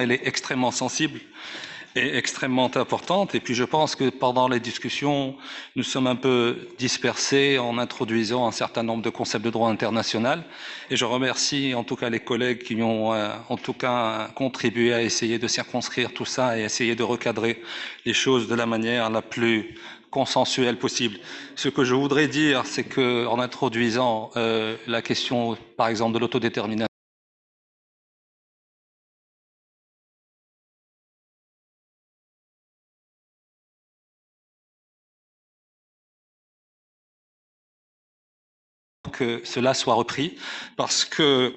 elle est extrêmement sensible et extrêmement importante. Et puis je pense que pendant les discussions, nous sommes un peu dispersés en introduisant un certain nombre de concepts de droit international. Et je remercie en tout cas les collègues qui ont en tout cas contribué à essayer de circonscrire tout ça et essayer de recadrer les choses de la manière la plus consensuelle possible. Ce que je voudrais dire, c'est que en introduisant la question, par exemple, de l'autodétermination, que cela soit repris, parce que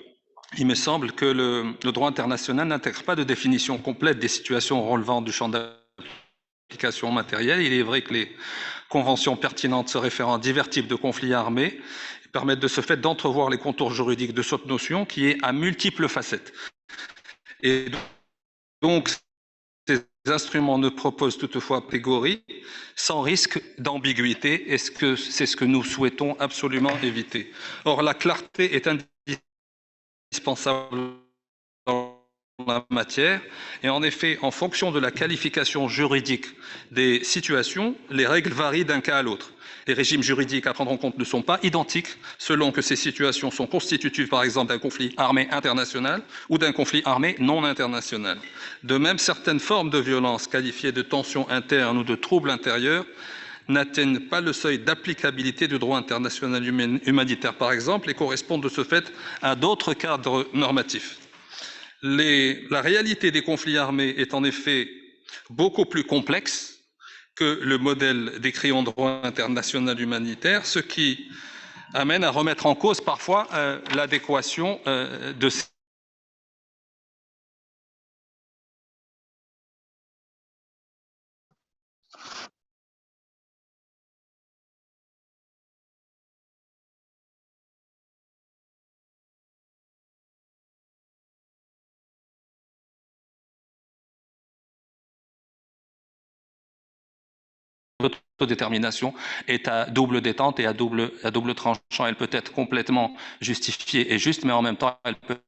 il me semble que le droit international n'intègre pas de définition complète des situations relevant du champ d'application matérielle. Il est vrai que les conventions pertinentes se référant à divers types de conflits armés permettent de ce fait d'entrevoir les contours juridiques de cette notion qui est à multiples facettes. Et donc, ces instruments ne proposent toutefois catégorie sans risque d'ambiguïté, et c'est ce que nous souhaitons absolument éviter. Or, la clarté est indispensable dans la matière, et en effet, en fonction de la qualification juridique des situations, les règles varient d'un cas à l'autre. Les régimes juridiques à prendre en compte ne sont pas identiques selon que ces situations sont constitutives, par exemple, d'un conflit armé international ou d'un conflit armé non international. De même, certaines formes de violence qualifiées de tensions internes ou de troubles intérieurs n'atteignent pas le seuil d'applicabilité du droit international humanitaire, par exemple, et correspondent de ce fait à d'autres cadres normatifs. La réalité des conflits armés est en effet beaucoup plus complexe que le modèle décrit en droit international humanitaire, ce qui amène à remettre en cause parfois l'adéquation de ces l'autodétermination est à double détente et à double tranchant. Elle peut être complètement justifiée et juste, mais en même temps, elle peut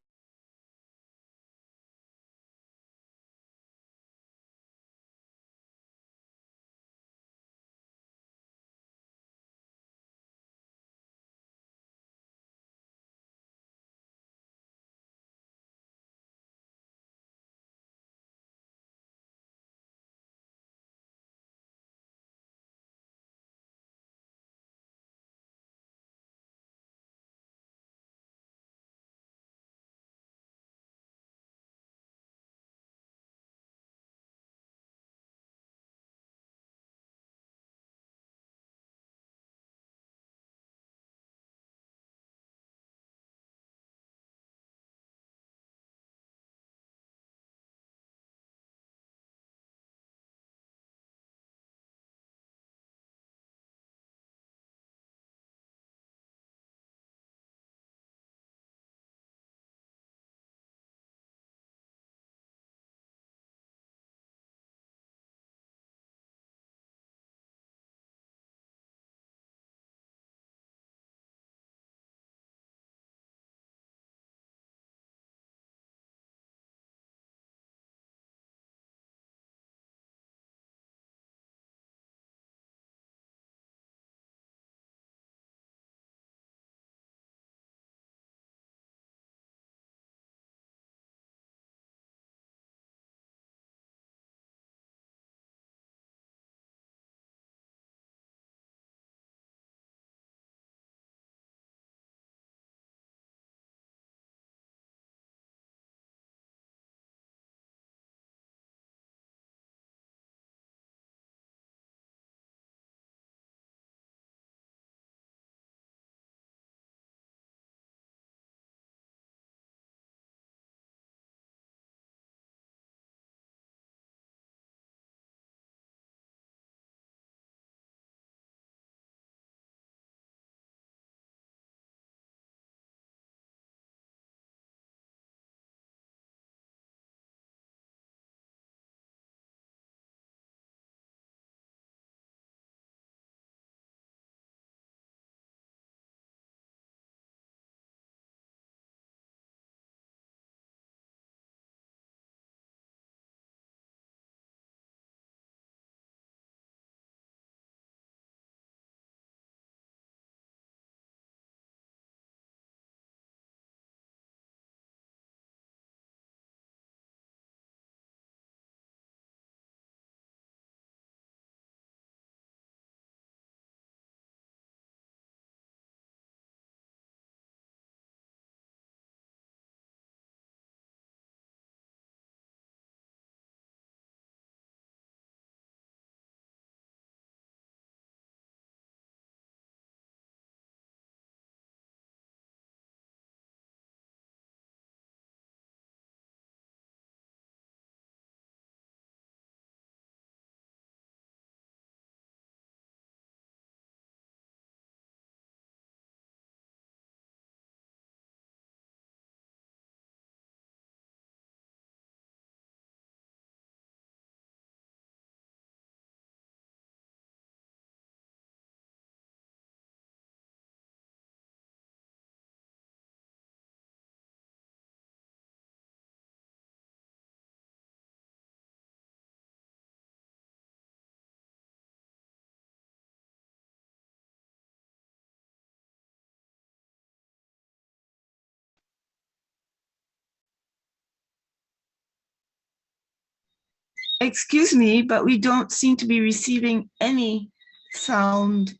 Excuse me, but we don't seem to be receiving any sound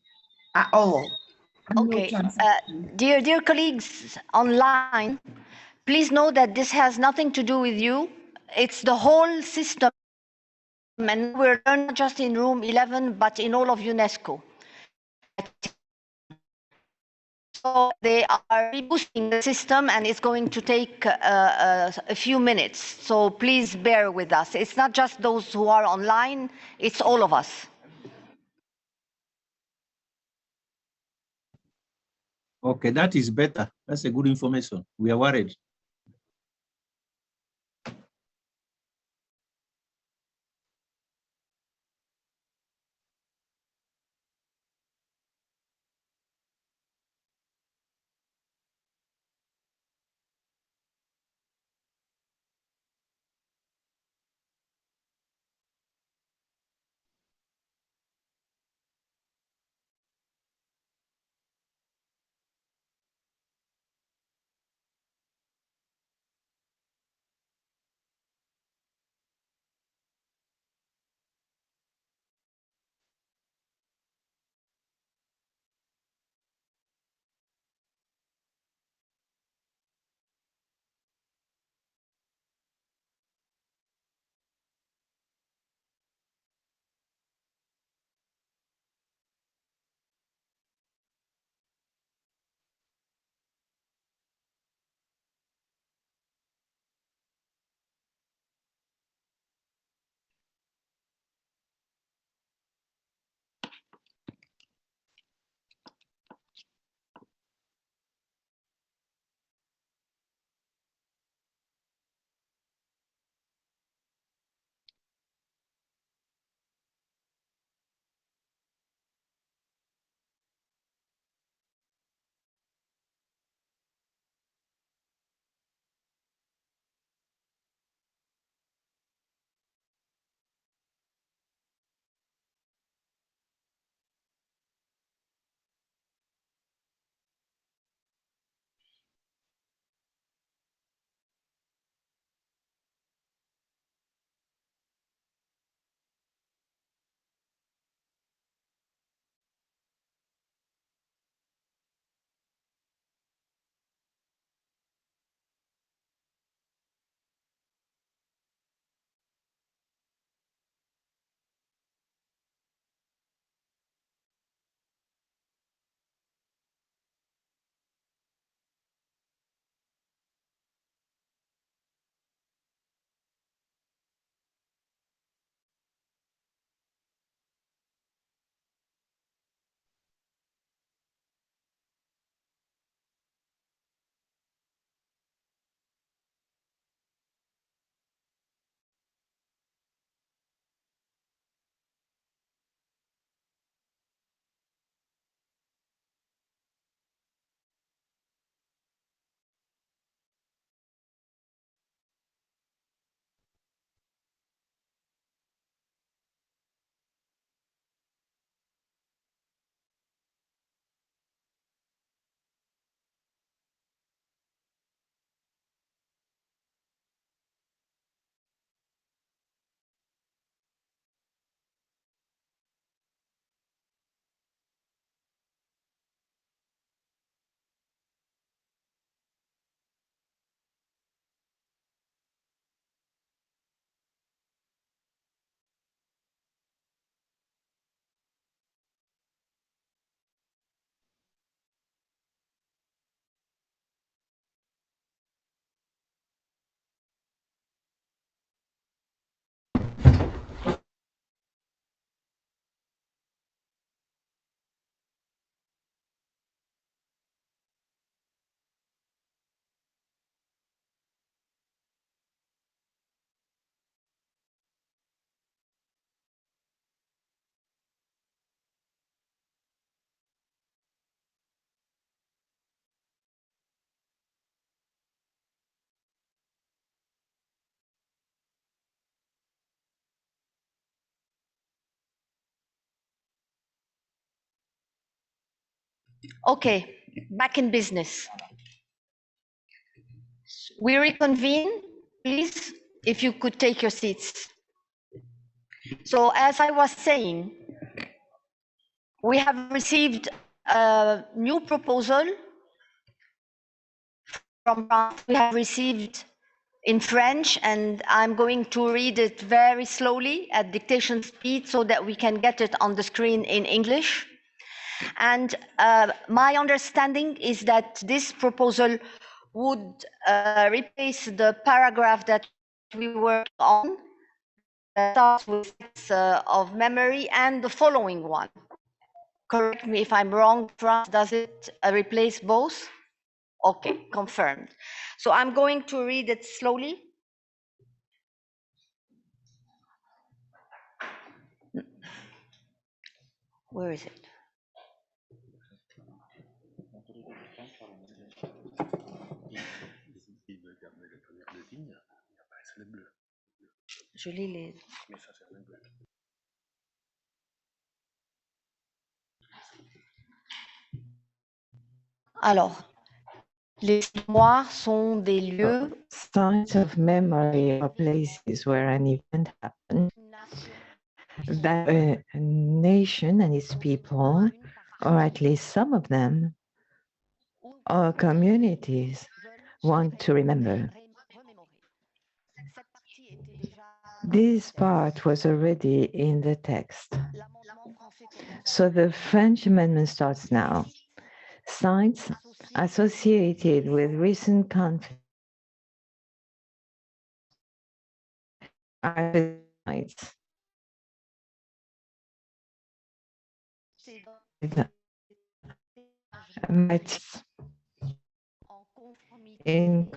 at all. Okay, dear colleagues online, please know that this has nothing to do with you. It's the whole system, and we're not just in room 11, but in all of UNESCO. So they are rebooting the system, and it's going to take a few minutes. So please bear with us. It's not just those who are online, it's all of us. Okay, that is better. That's a good information. We are worried. Okay, back in business. We reconvene, please, if you could take your seats. So as I was saying, we have received a new proposal from France. We have received in French, and I'm going to read it very slowly at dictation speed so that we can get it on the screen in English. And my understanding is that this proposal would replace the paragraph that we worked on, that starts with of memory, and the following one. Correct me if I'm wrong, France, does it replace both? Okay, confirmed. So I'm going to read it slowly. Where is it? Je lis les... Alors, les mémoires sont des lieux. Signs of memory are places where an event happened that a nation and its people, or at least some of them, or communities want to remember. This part was already in the text. So the French amendment starts now. Signs associated with recent conflicts are sites in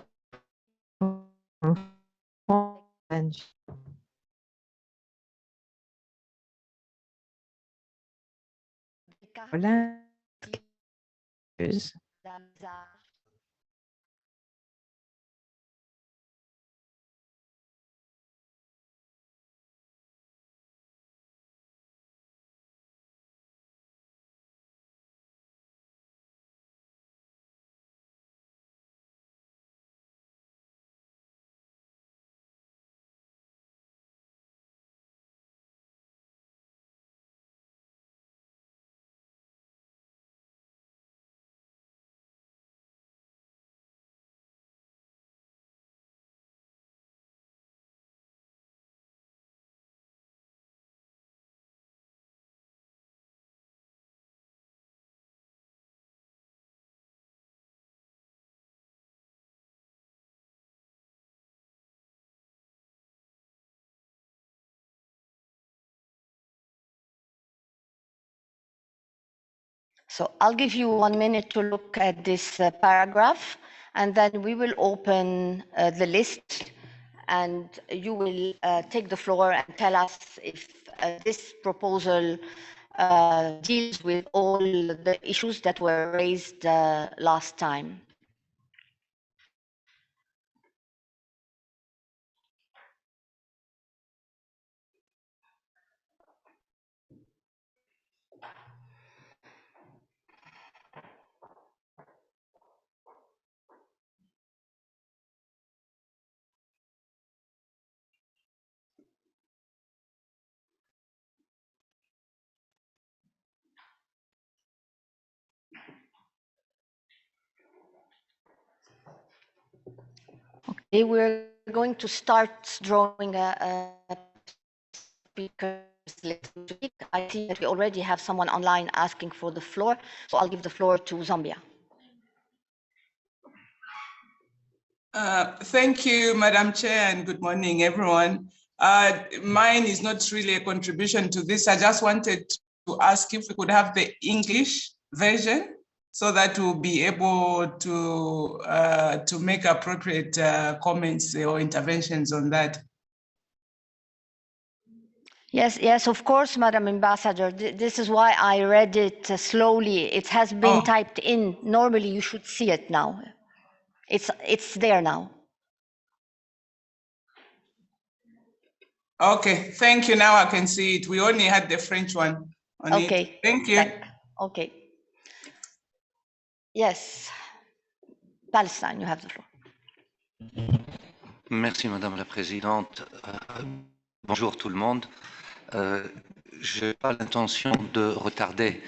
So I'll give you 1 minute to look at this paragraph, and then we will open the list, and you will take the floor and tell us if this proposal deals with all the issues that were raised last time. Okay, we're going to start drawing a speaker's list. I see that we already have someone online asking for the floor, so I'll give the floor to Zambia. Thank you, Madam Chair, and good morning, everyone. Mine is not really a contribution to this. I just wanted to ask if we could have the English version so that we'll be able to make appropriate comments or interventions on that. Yes, yes, of course, Madam Ambassador. This is why I read it slowly. It has been typed in. Normally, you should see it now. It's there now. Okay, thank you. Now I can see it. We only had the French one on Okay. it. Thank you. Okay. Yes. Palestine, you have the floor. Merci, Madame la Présidente. Bonjour tout le monde. Je n'ai pas l'intention de retarder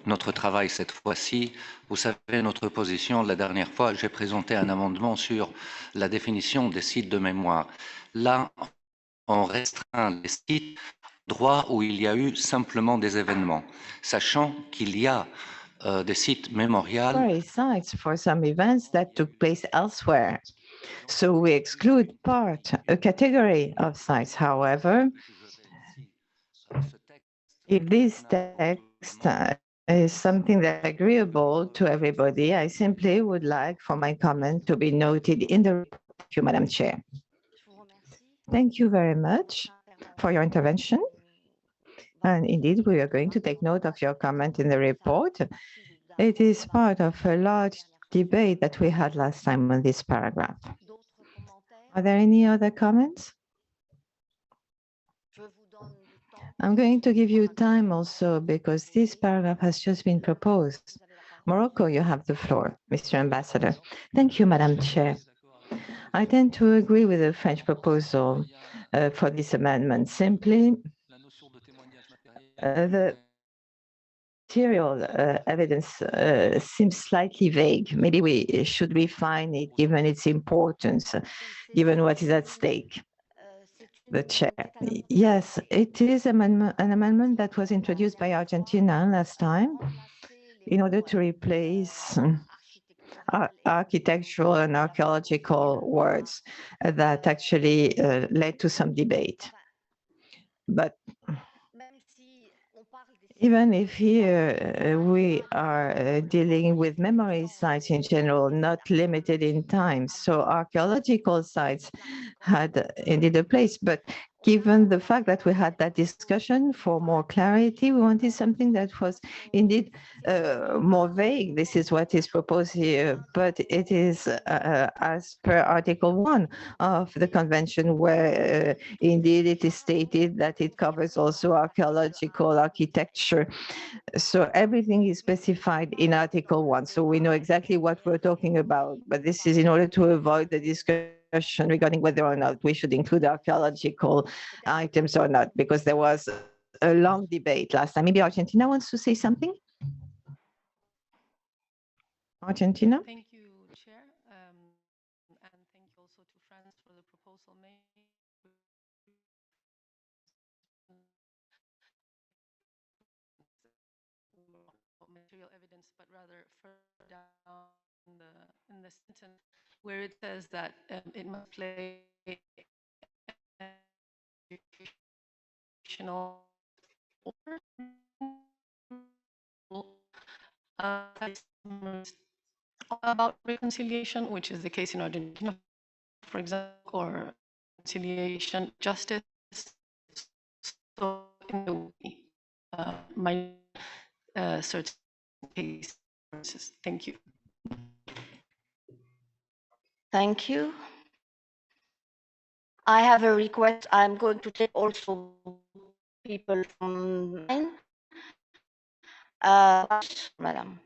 notre travail cette fois-ci. Vous savez notre position. La dernière fois, j'ai présenté un amendement sur la définition des sites de mémoire. Là, on restreint les sites droit où il y a eu simplement des événements, sachant qu'il y a des sites mémorials. Sites for some events that took place elsewhere. So we exclude a category of sites. However, if this text is something that's agreeable to everybody, I simply would like for my comment to be noted in the report. Thank you, Madam Chair. Thank you very much for your intervention. And indeed, we are going to take note of your comment in the report. It is part of a large debate that we had last time on this paragraph. Are there any other comments? I'm going to give you time also because this paragraph has just been proposed. Morocco, you have the floor, Mr. Ambassador. Thank you, Madam Chair. I tend to agree with the French proposal for this amendment. Simply, the material evidence seems slightly vague. Maybe we should refine it given its importance, given what is at stake. The chair. Yes, it is an amendment that was introduced by Argentina last time in order to replace architectural and archaeological words that actually led to some debate. But even if here we are dealing with memory sites in general, not limited in time, so archaeological sites had indeed a place, but given the fact that we had that discussion for more clarity, we wanted something that was indeed more vague. This is what is proposed here, but it is as per Article 1 of the Convention, where indeed it is stated that it covers also archaeological architecture. So everything is specified in Article 1. So we know exactly what we're talking about, but this is in order to avoid the discussion regarding whether or not we should include archaeological items or not, because there was a long debate last time. Maybe Argentina wants to say something? Argentina? Thank you, Chair, and thank you also to France for the proposal made. Material evidence, but rather further down in the sentence where it says that it must play educational about reconciliation, which is the case in Argentina, for example, or reconciliation justice. So in the my certain case. Thank you. Thank you. I have a request. I'm going to take also people from mine. Madam.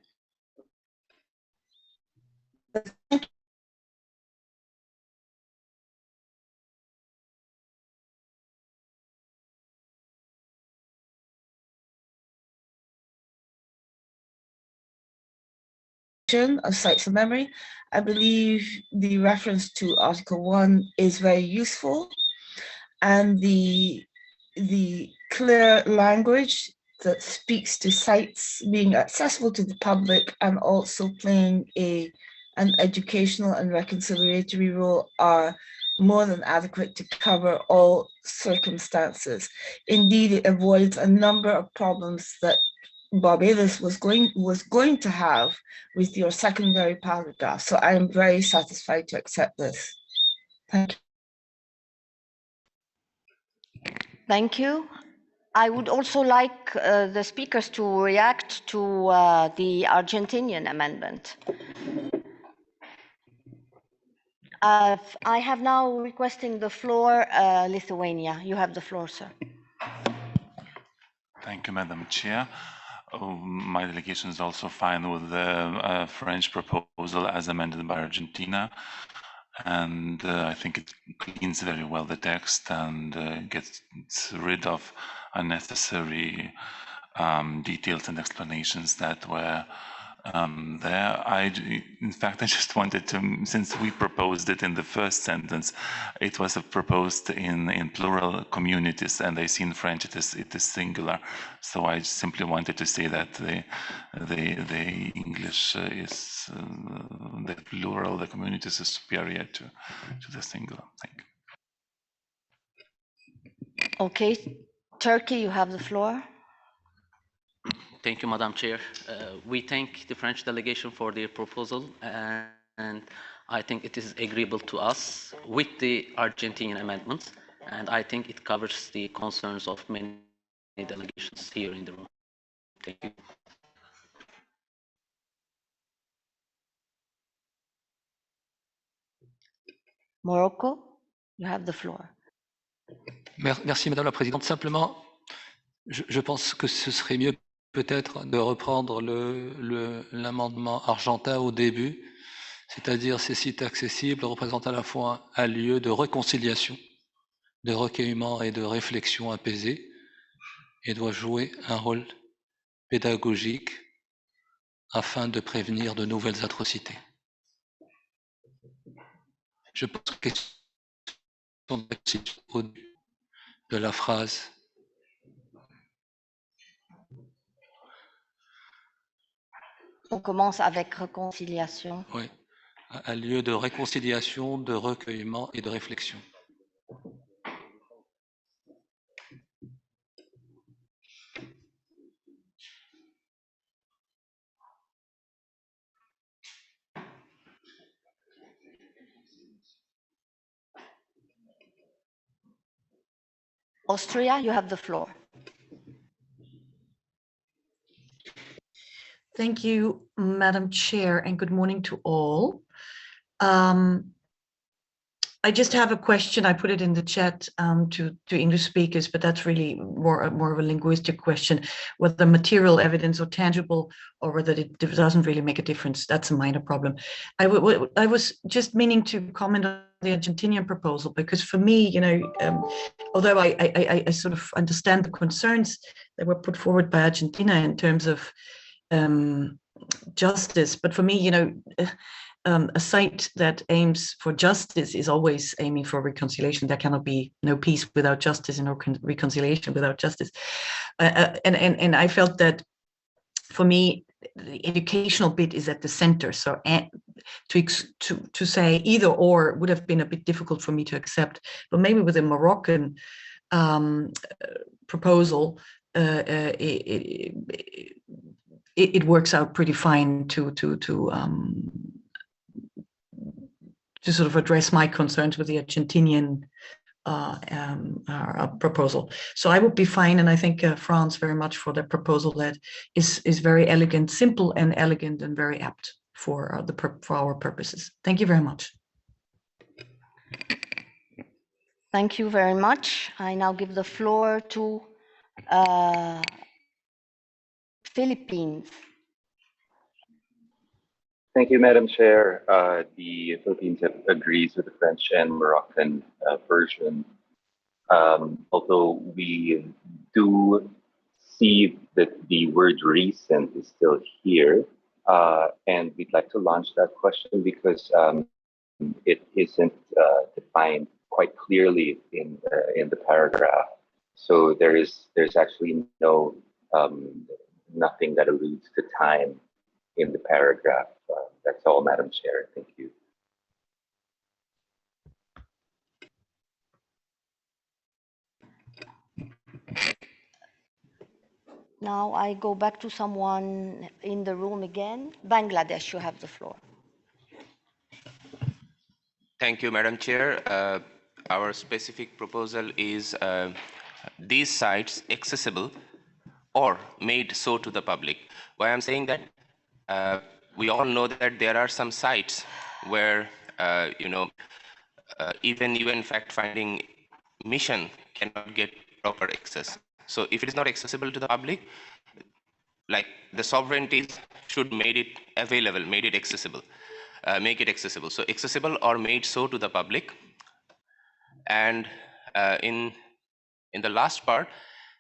Of sites of memory. I believe the reference to Article 1 is very useful, and the clear language that speaks to sites being accessible to the public and also playing an educational and reconciliatory role are more than adequate to cover all circumstances. Indeed, it avoids a number of problems that Barbados was going to have with your secondary paragraph. So I am very satisfied to accept this. Thank you. Thank you. I would also like the speakers to react to the Argentinian amendment. I have now requesting the floor, Lithuania. You have the floor, sir. Thank you, Madam Chair. My delegation is also fine with the French proposal as amended by Argentina. And I think it cleans very well the text and gets rid of unnecessary details and explanations that were there. In fact, I just wanted to, since we proposed it in the first sentence, it was proposed in plural communities, and I see in French it is singular. So I simply wanted to say that the English is the plural, the communities is superior to the singular. Thank you. Okay, Turkey, you have the floor. Thank you, Madam Chair. We thank the French delegation for their proposal, and I think it is agreeable to us with the Argentinian amendments, and I think it covers the concerns of many delegations here in the room. Thank you. Morocco, you have the floor. Merci, Madame la Présidente. Simplement, je pense que ce serait mieux peut-être de reprendre l'amendement argentin au début, c'est-à-dire ces sites accessibles représentent à la fois un lieu de réconciliation, de recueillement et de réflexion apaisée, et doit jouer un rôle pédagogique afin de prévenir de nouvelles atrocités. Je pense que au début de la phrase. On commence avec réconciliation. Oui, un lieu de réconciliation, de recueillement et de réflexion. Austria, you have the floor. Thank you, Madam Chair, and good morning to all. I just have a question. I put it in the chat to English speakers, but that's really more of a linguistic question, whether material evidence or tangible, or whether it doesn't really make a difference. That's a minor problem. I was just meaning to comment on the Argentinian proposal, because for me, you know, although I sort of understand the concerns that were put forward by Argentina in terms of justice, but for me, you know, a site that aims for justice is always aiming for reconciliation. There cannot be no peace without justice and no reconciliation without justice. And I felt that for me, the educational bit is at the center. So to say either or would have been a bit difficult for me to accept. But maybe with a Moroccan proposal, it works out pretty fine to sort of address my concerns with the Argentinian proposal. So I would be fine, and I thank France very much for the proposal that is very elegant, simple and elegant, and very apt for our purposes. Thank you very much. Thank you very much. I now give the floor to Philippines. Thank you, Madam Chair. The Philippines agrees with the French and Moroccan version, although we do see that the word recent is still here, and we'd like to launch that question because it isn't defined quite clearly in the paragraph. So there's actually nothing that alludes to time in the paragraph. That's all, Madam Chair. Thank you. Now I go back to someone in the room again. Bangladesh, you have the floor. Thank you, Madam Chair. Our specific proposal is these sites accessible or made so to the public. Why I'm saying that? We all know that there are some sites where, even UN fact-finding mission cannot get proper access. So if it is not accessible to the public, like the sovereignties should made it available, made it accessible, make it accessible. So accessible or made so to the public. And in the last part,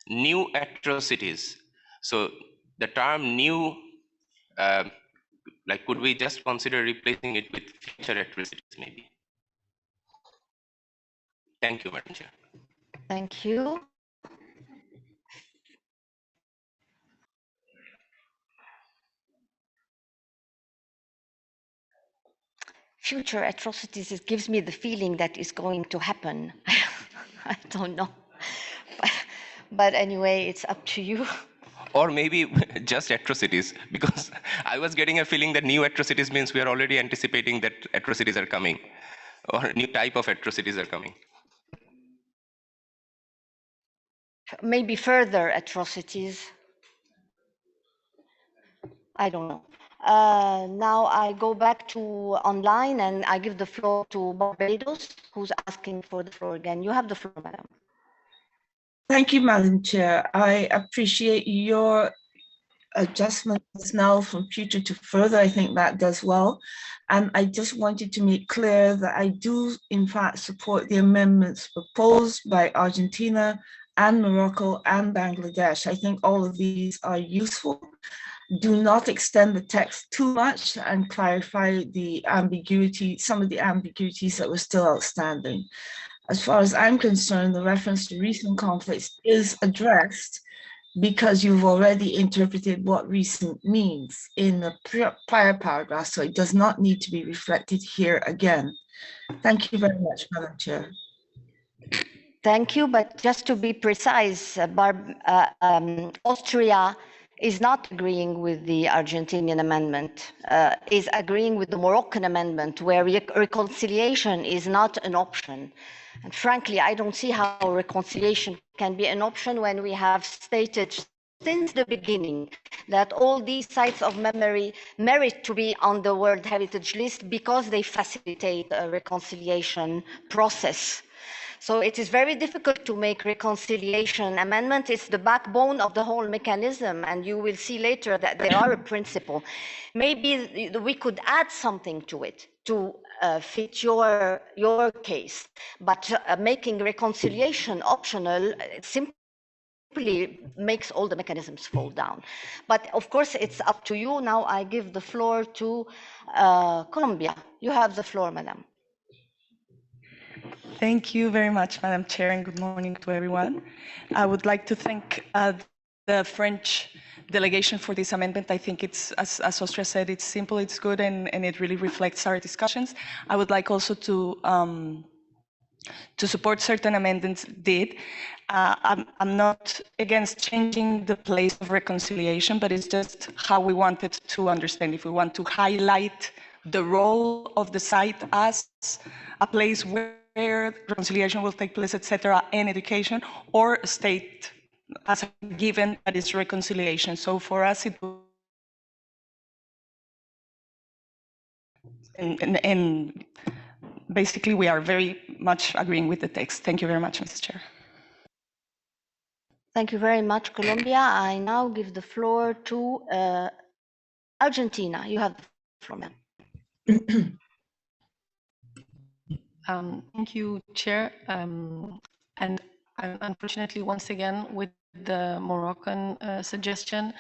new atrocities. So the term new, like, could we just consider replacing it with future atrocities maybe? Thank you, Madam Chair. Thank you. Future atrocities, it gives me the feeling that is going to happen. I don't know. But anyway, it's up to you. Or maybe just atrocities, because I was getting a feeling that new atrocities means we are already anticipating that atrocities are coming, or new type of atrocities are coming. Maybe further atrocities. I don't know. Now I go back to online and I give the floor to Barbados, who's asking for the floor again. You have the floor, madam. Thank you, Madam Chair. I appreciate your adjustments now from future to further. I think that does well. And I just wanted to make clear that I do, in fact, support the amendments proposed by Argentina and Morocco and Bangladesh. I think all of these are useful. Do not extend the text too much and clarify the ambiguity, some of the ambiguities that were still outstanding. As far as I'm concerned, the reference to recent conflicts is addressed because you've already interpreted what recent means in the prior paragraph, so it does not need to be reflected here again. Thank you very much, Madam Chair. Thank you, but just to be precise, Austria is not agreeing with the Argentinian amendment, is agreeing with the Moroccan amendment, where reconciliation is not an option. And frankly, I don't see how reconciliation can be an option when we have stated since the beginning that all these sites of memory merit to be on the World Heritage List because they facilitate a reconciliation process. So it is very difficult to make reconciliation amendment. It's the backbone of the whole mechanism, and you will see later that they are a principle. Maybe we could add something to it to fit your case, but making reconciliation optional simply makes all the mechanisms fall down. But of course, it's up to you. Now I give the floor to Colombia. You have the floor, madam. Thank you very much, Madam Chair, and good morning to everyone. I would like to thank the French delegation for this amendment. I think it's, as Austria said, it's simple, it's good, and it really reflects our discussions. I would like also to support certain amendments did. I'm not against changing the place of reconciliation, but it's just how we wanted to understand. If we want to highlight the role of the site as a place where reconciliation will take place, etc., and education, or state as a given that is reconciliation. So for us, it and basically we are very much agreeing with the text. Thank you very much, Mr. Chair. Thank you very much, Colombia. I now give the floor to Argentina. You have the floor, ma'am. Thank you, Chair. And unfortunately, once again, with the Moroccan suggestion,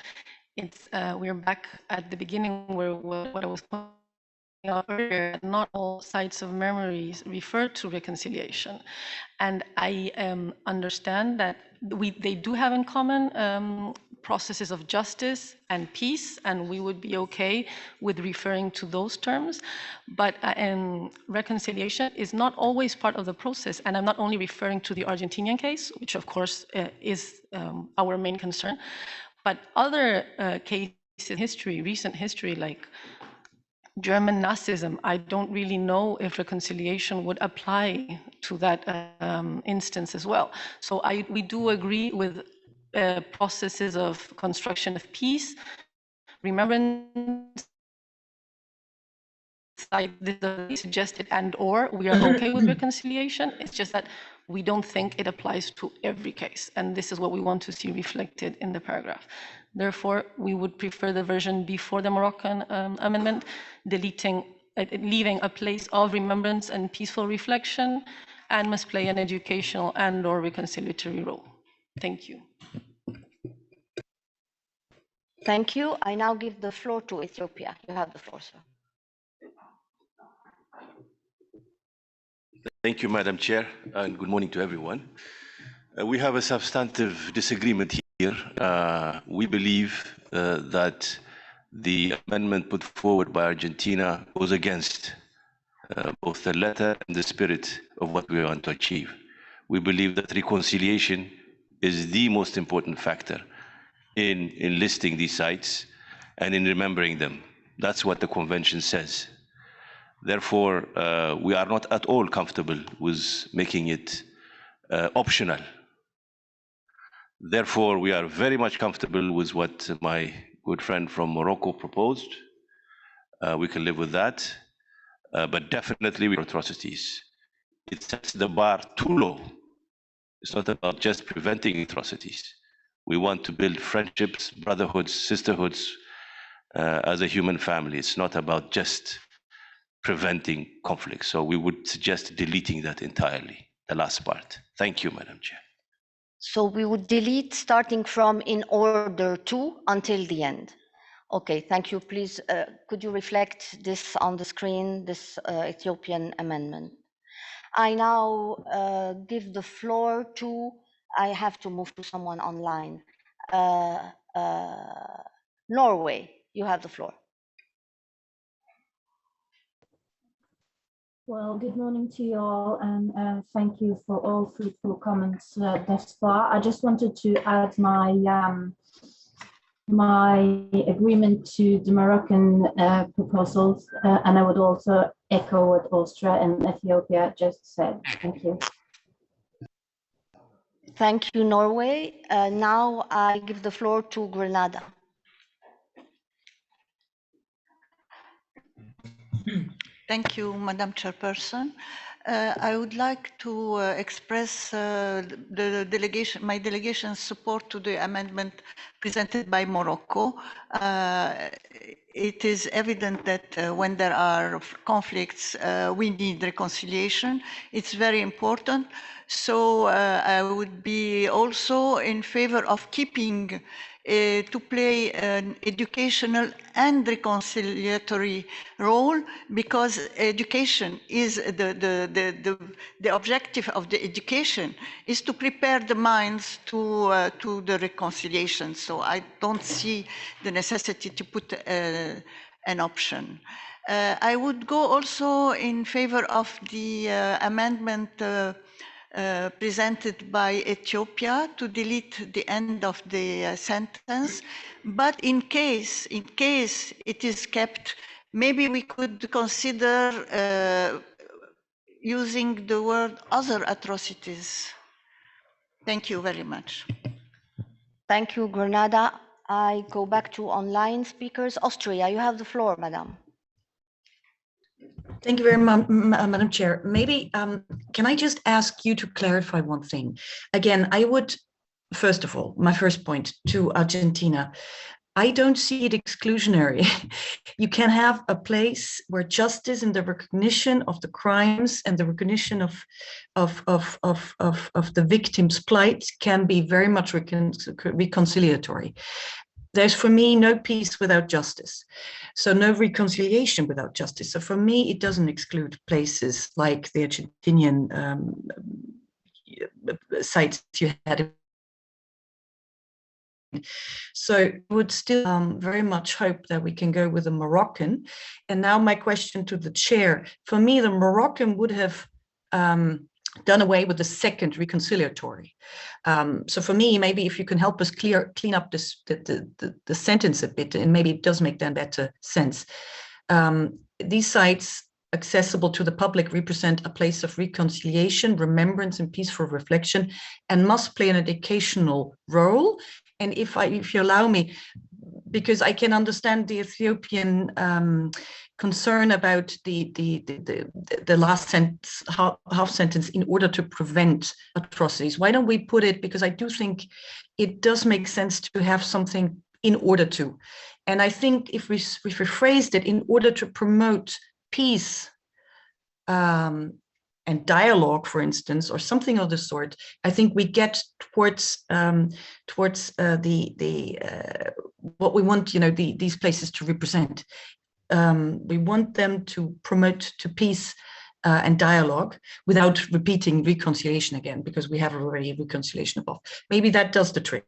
it's we're back at the beginning where what I was pointing out earlier. Not all sites of memories refer to reconciliation, and I understand that they do have in common processes of justice and peace, and we would be okay with referring to those terms. But reconciliation is not always part of the process, and I'm not only referring to the Argentinian case, which of course is our main concern, but other cases in history, recent history, like German Nazism. I don't really know if reconciliation would apply to that instance as well. So we do agree with processes of construction of peace, remembrance, like this suggested, and/or we are okay with reconciliation. It's just that we don't think it applies to every case, and this is what we want to see reflected in the paragraph. Therefore, we would prefer the version before the Moroccan amendment, leaving a place of remembrance and peaceful reflection, and must play an educational and/or reconciliatory role. Thank you. Thank you. I now give the floor to Ethiopia. You have the floor, sir. Thank you, Madam Chair, and good morning to everyone. We have a substantive disagreement here. We believe that the amendment put forward by Argentina goes against both the letter and the spirit of what we want to achieve. We believe that reconciliation is the most important factor in listing these sites and in remembering them. That's what the convention says. Therefore, we are not at all comfortable with making it optional. Therefore, we are very much comfortable with what my good friend from Morocco proposed. We can live with that, but definitely with atrocities. It sets the bar too low. It's not about just preventing atrocities. We want to build friendships, brotherhoods, sisterhoods as a human family. It's not about just preventing conflict. So we would suggest deleting that entirely, the last part. Thank you, Madam Chair. So we would delete starting from in order to until the end. Okay, thank you. Please, could you reflect this on the screen, this Ethiopian amendment? I now give the floor to, I have to move to someone online. Norway, you have the floor. Well, good morning to you all, and thank you for all fruitful comments thus far. I just wanted to add my agreement to the Moroccan proposals, and I would also echo what Austria and Ethiopia just said. Thank you. Thank you, Norway. Now I give the floor to Grenada. Thank you, Madam Chairperson. I would like to express my delegation's support to the amendment presented by Morocco. It is evident that when there are conflicts, we need reconciliation. It's very important. So I would be also in favor of keeping to play an educational and reconciliatory role, because education is the objective of the education is to prepare the minds to the reconciliation. So I don't see the necessity to put an option. I would go also in favor of the amendment presented by Ethiopia to delete the end of the sentence, but in case it is kept, maybe we could consider using the word other atrocities. Thank you very much. Thank you, Grenada. I go back to online speakers. Austria, you have the floor, Madam. Thank you very much, Madam Chair. Maybe, can I just ask you to clarify one thing? Again, I would, first of all, my first point to Argentina, I don't see it exclusionary. You can have a place where justice and the recognition of the crimes and the recognition of the victim's plight can be very much reconciliatory. There's, for me, no peace without justice. So no reconciliation without justice. So for me, it doesn't exclude places like the Argentinian sites you had. So I would still very much hope that we can go with the Moroccan. And now my question to the chair, for me, the Moroccan would have done away with the second reconciliatory. So for me, maybe if you can help us clean up the sentence a bit, and maybe it does make then better sense. These sites accessible to the public represent a place of reconciliation, remembrance, and peaceful reflection, and must play an educational role. And if you allow me, because I can understand the Ethiopian concern about the last sentence, half sentence, in order to prevent atrocities. Why don't we put it, because I do think it does make sense to have something in order to. And I think if we phrased it in order to promote peace and dialogue, for instance, or something of the sort, I think we get towards what we want, these places to represent. We want them to promote to peace and dialogue without repeating reconciliation again, because we have already reconciliation above. Maybe that does the trick,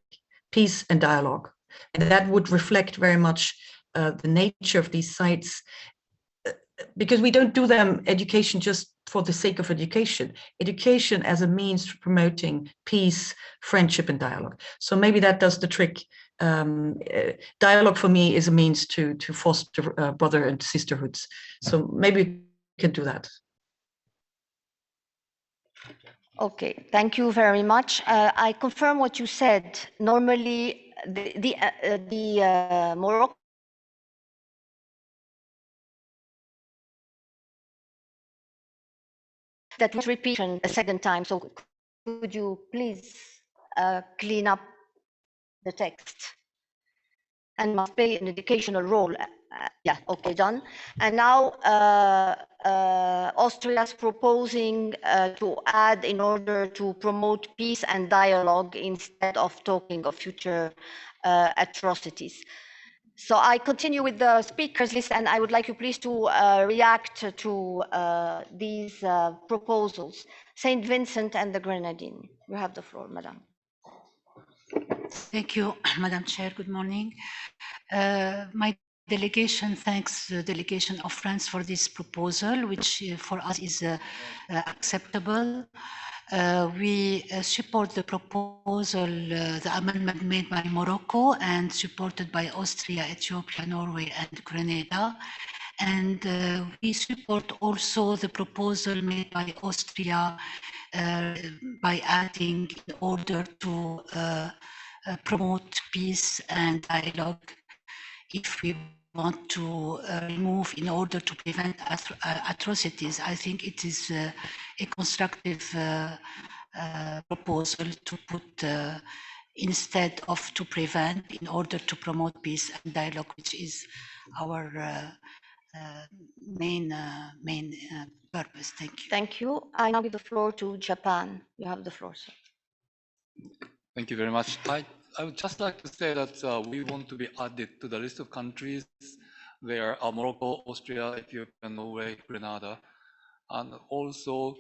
peace and dialogue. And that would reflect very much the nature of these sites, because we don't do them education just for the sake of education as a means for promoting peace, friendship, and dialogue. So maybe that does the trick. Dialogue for me is a means to foster brother and sisterhoods. So maybe we can do that. Okay, thank you very much. I confirm what you said. Normally, the Morocco that was repeated a second time. So could you please clean up the text? And must play an educational role. Yeah, okay, done. And now Austria's proposing to add in order to promote peace and dialogue instead of talking of future atrocities. So I continue with the speakers list, and I would like you please to react to these proposals. Saint Vincent and the Grenadines. You have the floor, Madam. Thank you, Madam Chair. Good morning. My delegation thanks the delegation of France for this proposal, which for us is acceptable. We support the proposal, the amendment made by Morocco and supported by Austria, Ethiopia, Norway, and Grenada. And we support also the proposal made by Austria by adding in order to promote peace and dialogue, if we want to remove in order to prevent atrocities. I think it is a constructive proposal to put instead of to prevent, in order to promote peace and dialogue, which is our main purpose. Thank you. Thank you. I now give the floor to Japan. You have the floor, sir. Thank you very much. I would just like to say that we want to be added to the list of countries. There are Morocco, Austria, Ethiopia, Norway, Grenada. And also,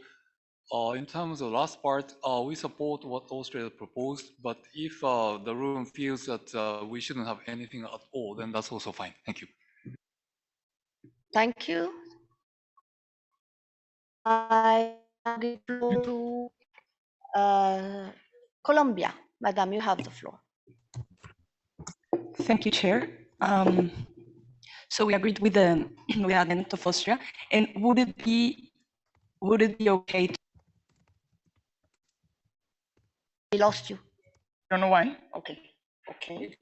in terms of the last part, we support what Austria proposed, but if the room feels that we shouldn't have anything at all, then that's also fine. Thank you. Thank you. I give the floor to Colombia. Madam, you have the floor. Thank you, Chair. So we agreed with the amendment of Austria, and would it be okay to... We lost you. Don't know why. Okay. Okay.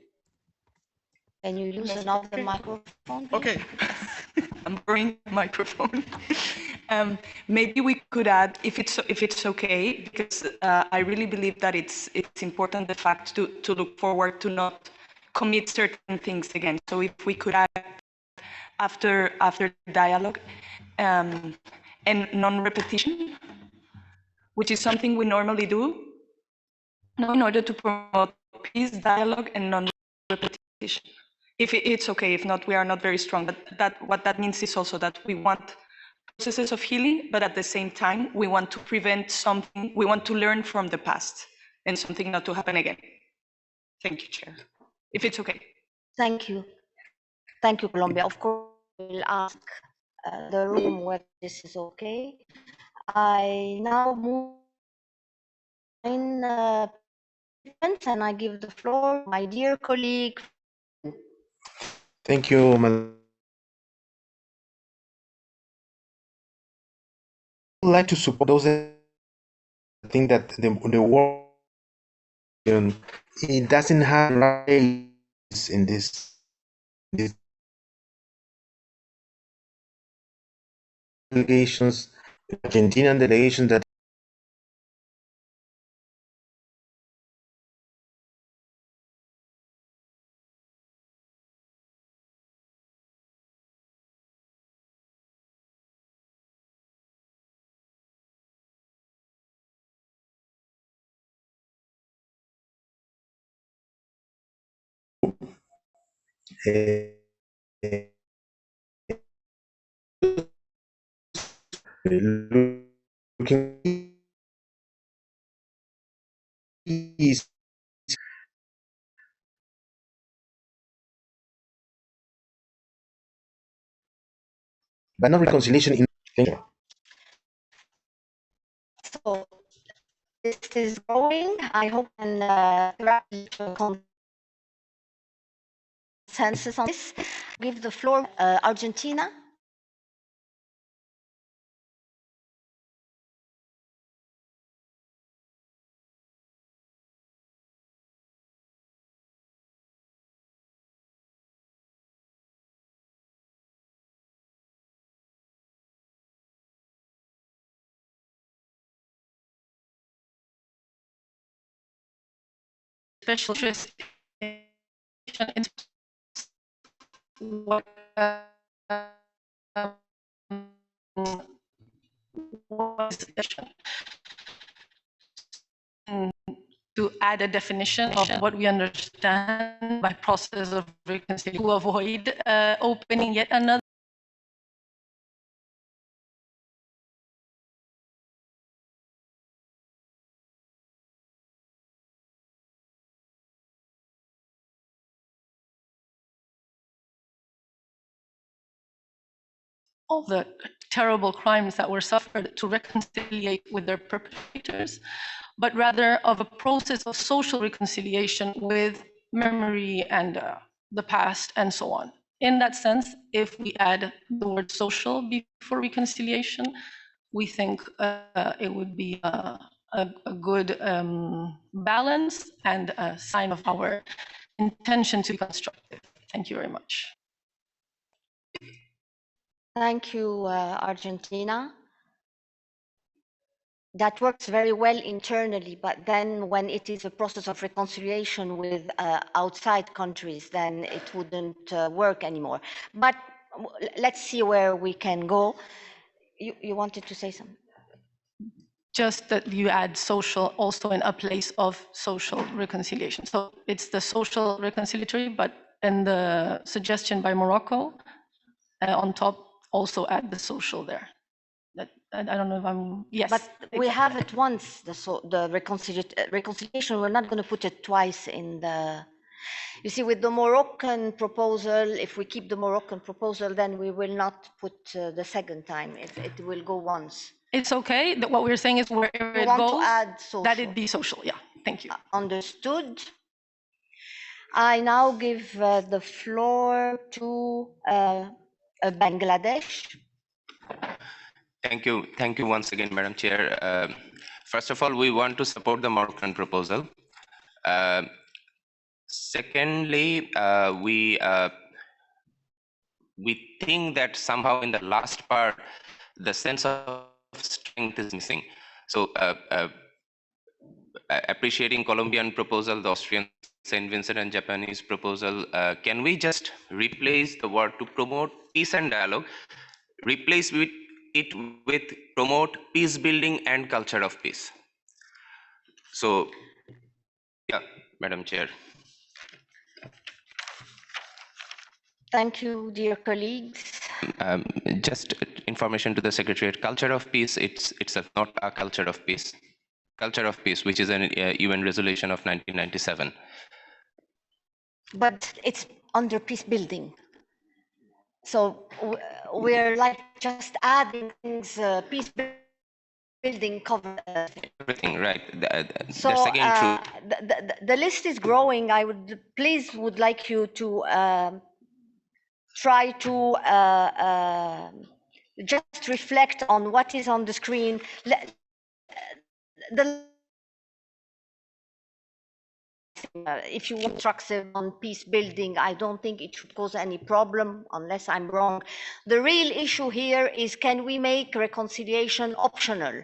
Can you use another microphone? Okay. I'm bringing the microphone. Maybe we could add, if it's okay, because I really believe that it's important, the fact to look forward, to not commit certain things again. So if we could add after dialogue and non-repetition, which is something we normally do, in order to promote peace, dialogue, and non-repetition. If it's okay, if not, we are not very strong. But what that means is also that we want processes of healing, but at the same time, we want to prevent something, we want to learn from the past and something not to happen again. Thank you, Chair. If it's okay. Thank you. Thank you, Colombia. Of course, we'll ask the room whether this is okay. I now move in and I give the floor to my dear colleague. Thank you, Madam. I would like to support those that think that the world it doesn't have rights in this delegations, Argentinian delegation that looking east, but not reconciliation in. So this is growing. I hope and consensus on this. Give the floor, Argentina. Special interest in what to add a definition of what we understand by process of reconciliation to avoid opening yet another all the terrible crimes that were suffered to reconcile with their perpetrators, but rather of a process of social reconciliation with memory and the past and so on. In that sense, if we add the word social before reconciliation, we think it would be a good balance and a sign of our intention to be constructive. Thank you very much. Thank you, Argentina. That works very well internally, but then when it is a process of reconciliation with outside countries, then it wouldn't work anymore. But let's see where we can go. You wanted to say something? Just that you add social also in a place of social reconciliation. So it's the social reconciliatory, but in the suggestion by Morocco, on top, also add the social there. That, I don't know if I'm, yes. But we have it once, the reconciliation, we're not going to put it twice in the, you see, with the Moroccan proposal, if we keep the Moroccan proposal, then we will not put the second time, it will go once. It's okay, that what we're saying is wherever it want goes, to add social. that it be social, yeah, thank you. Understood. I now give the floor to Bangladesh. Thank you once again, Madam Chair. First of all, we want to support the Moroccan proposal. Secondly, we think that somehow in the last part, the sense of strength is missing. So appreciating Colombian proposal, the Austrian, St. Vincent and Japanese proposal, can we just replace the word to promote peace and dialogue, replace it with promote peace building and culture of peace? So, yeah, Madam Chair. Thank you, dear colleagues. Just information to the Secretariat. Culture of peace, it's not a culture of peace. Culture of peace, which is an UN resolution of 1997. But it's under peace building. So we're like just adding things, peace building cover everything, right? So that's again true. The list is growing. I would like you to try to just reflect on what is on the screen. If you want instructive on peace building, I don't think it should cause any problem, unless I'm wrong. The real issue here is, can we make reconciliation optional?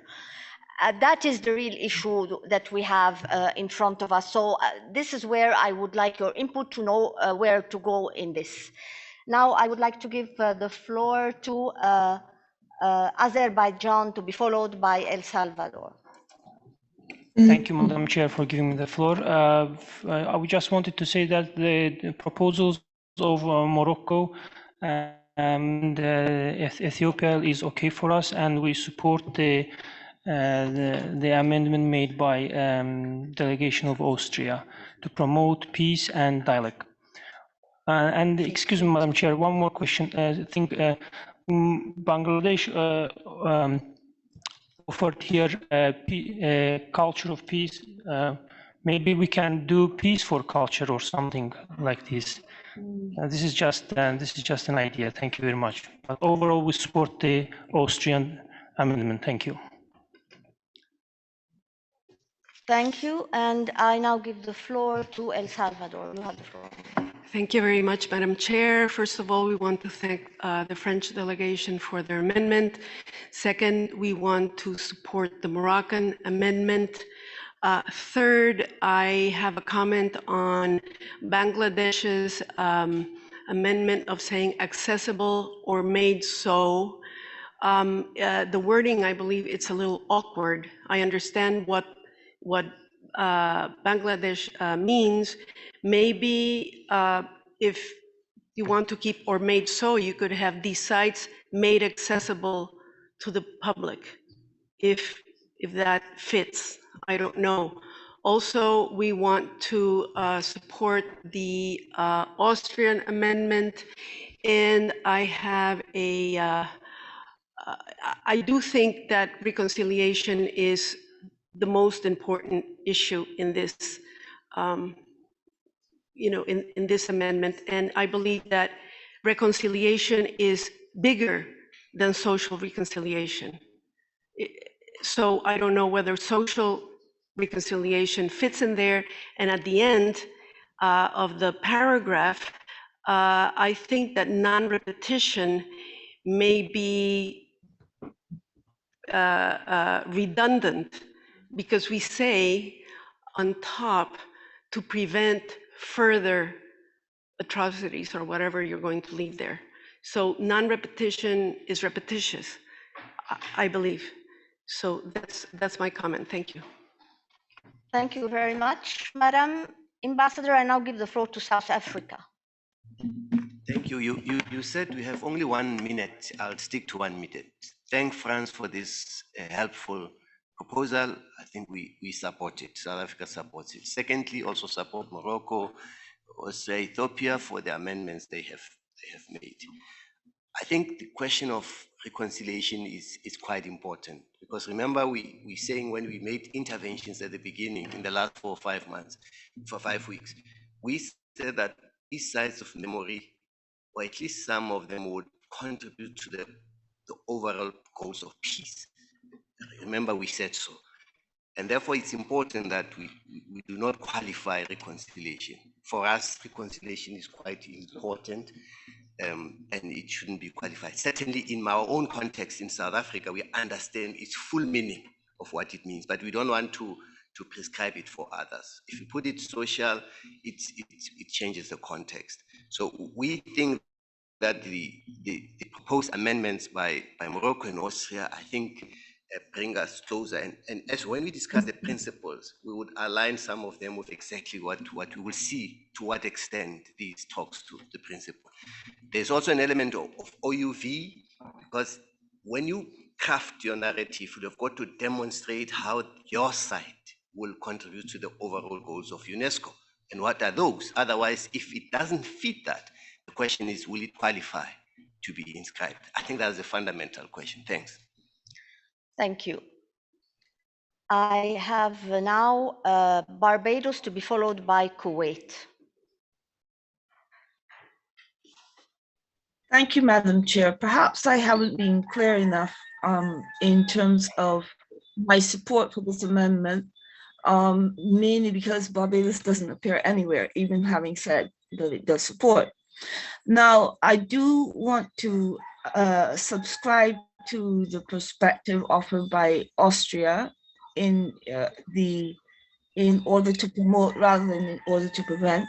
That is the real issue that we have in front of us. So this is where I would like your input to know where to go in this. Now, I would like to give the floor to Azerbaijan, to be followed by El Salvador. Thank you, Madam Chair, for giving me the floor. I just wanted to say that the proposals of Morocco and Ethiopia is okay for us, and we support the amendment made by delegation of Austria to promote peace and dialogue. And excuse me, Madam Chair, one more question. I think Bangladesh offered here culture of peace. Maybe we can do peace for culture or something like this. This is just an idea. Thank you very much. But overall, we support the Austrian amendment. Thank you. Thank you. And I now give the floor to El Salvador. You have the floor. Thank you very much, Madam Chair. First of all, we want to thank the French delegation for their amendment. Second, we want to support the Moroccan amendment. Third, I have a comment on Bangladesh's amendment of saying accessible or made so. The wording, I believe it's a little awkward. I understand what Bangladesh means. Maybe if you want to keep or made so, you could have these sites made accessible to the public, if that fits. I don't know. Also, we want to support the Austrian amendment, and I have I do think that reconciliation is the most important issue in this, in this amendment. And I believe that reconciliation is bigger than social reconciliation. So I don't know whether social reconciliation fits in there. And at the end of the paragraph, I think that non-repetition may be redundant, because we say on top to prevent further atrocities or whatever you're going to leave there. So non-repetition is repetitious, I believe. So that's my comment. Thank you. Thank you very much, Madam Ambassador. I now give the floor to South Africa. Thank you. You said we have only 1 minute. I'll stick to 1 minute. Thank France for this helpful proposal. I think we support it. South Africa supports it. Secondly, also support Morocco, also Ethiopia for the amendments they have made. I think the question of reconciliation is quite important, because remember we saying when we made interventions at the beginning in the last 4 or 5 months, for 5 weeks, we said that these sites of memory, or at least some of them, would contribute to the overall goals of peace. Remember, we said so. And therefore, it's important that we do not qualify reconciliation. For us, reconciliation is quite important, and it shouldn't be qualified. Certainly, in our own context in South Africa, we understand its full meaning of what it means, but we don't want to prescribe it for others. If you put it social, it changes the context. So we think that the proposed amendments by Morocco and Austria, I think, bring us closer. And as when we discuss the principles, we would align some of them with exactly what we will see, to what extent these talks to the principle. There's also an element of OUV, because when you craft your narrative, you've got to demonstrate how your site will contribute to the overall goals of UNESCO. And what are those? Otherwise, if it doesn't fit that, the question is, will it qualify to be inscribed? I think that's a fundamental question. Thanks. Thank you. I have now Barbados to be followed by Kuwait. Thank you, Madam Chair. Perhaps I haven't been clear enough in terms of my support for this amendment, mainly because Barbados doesn't appear anywhere, even having said that it does support. Now, I do want to subscribe to the perspective offered by Austria in order to promote rather than in order to prevent.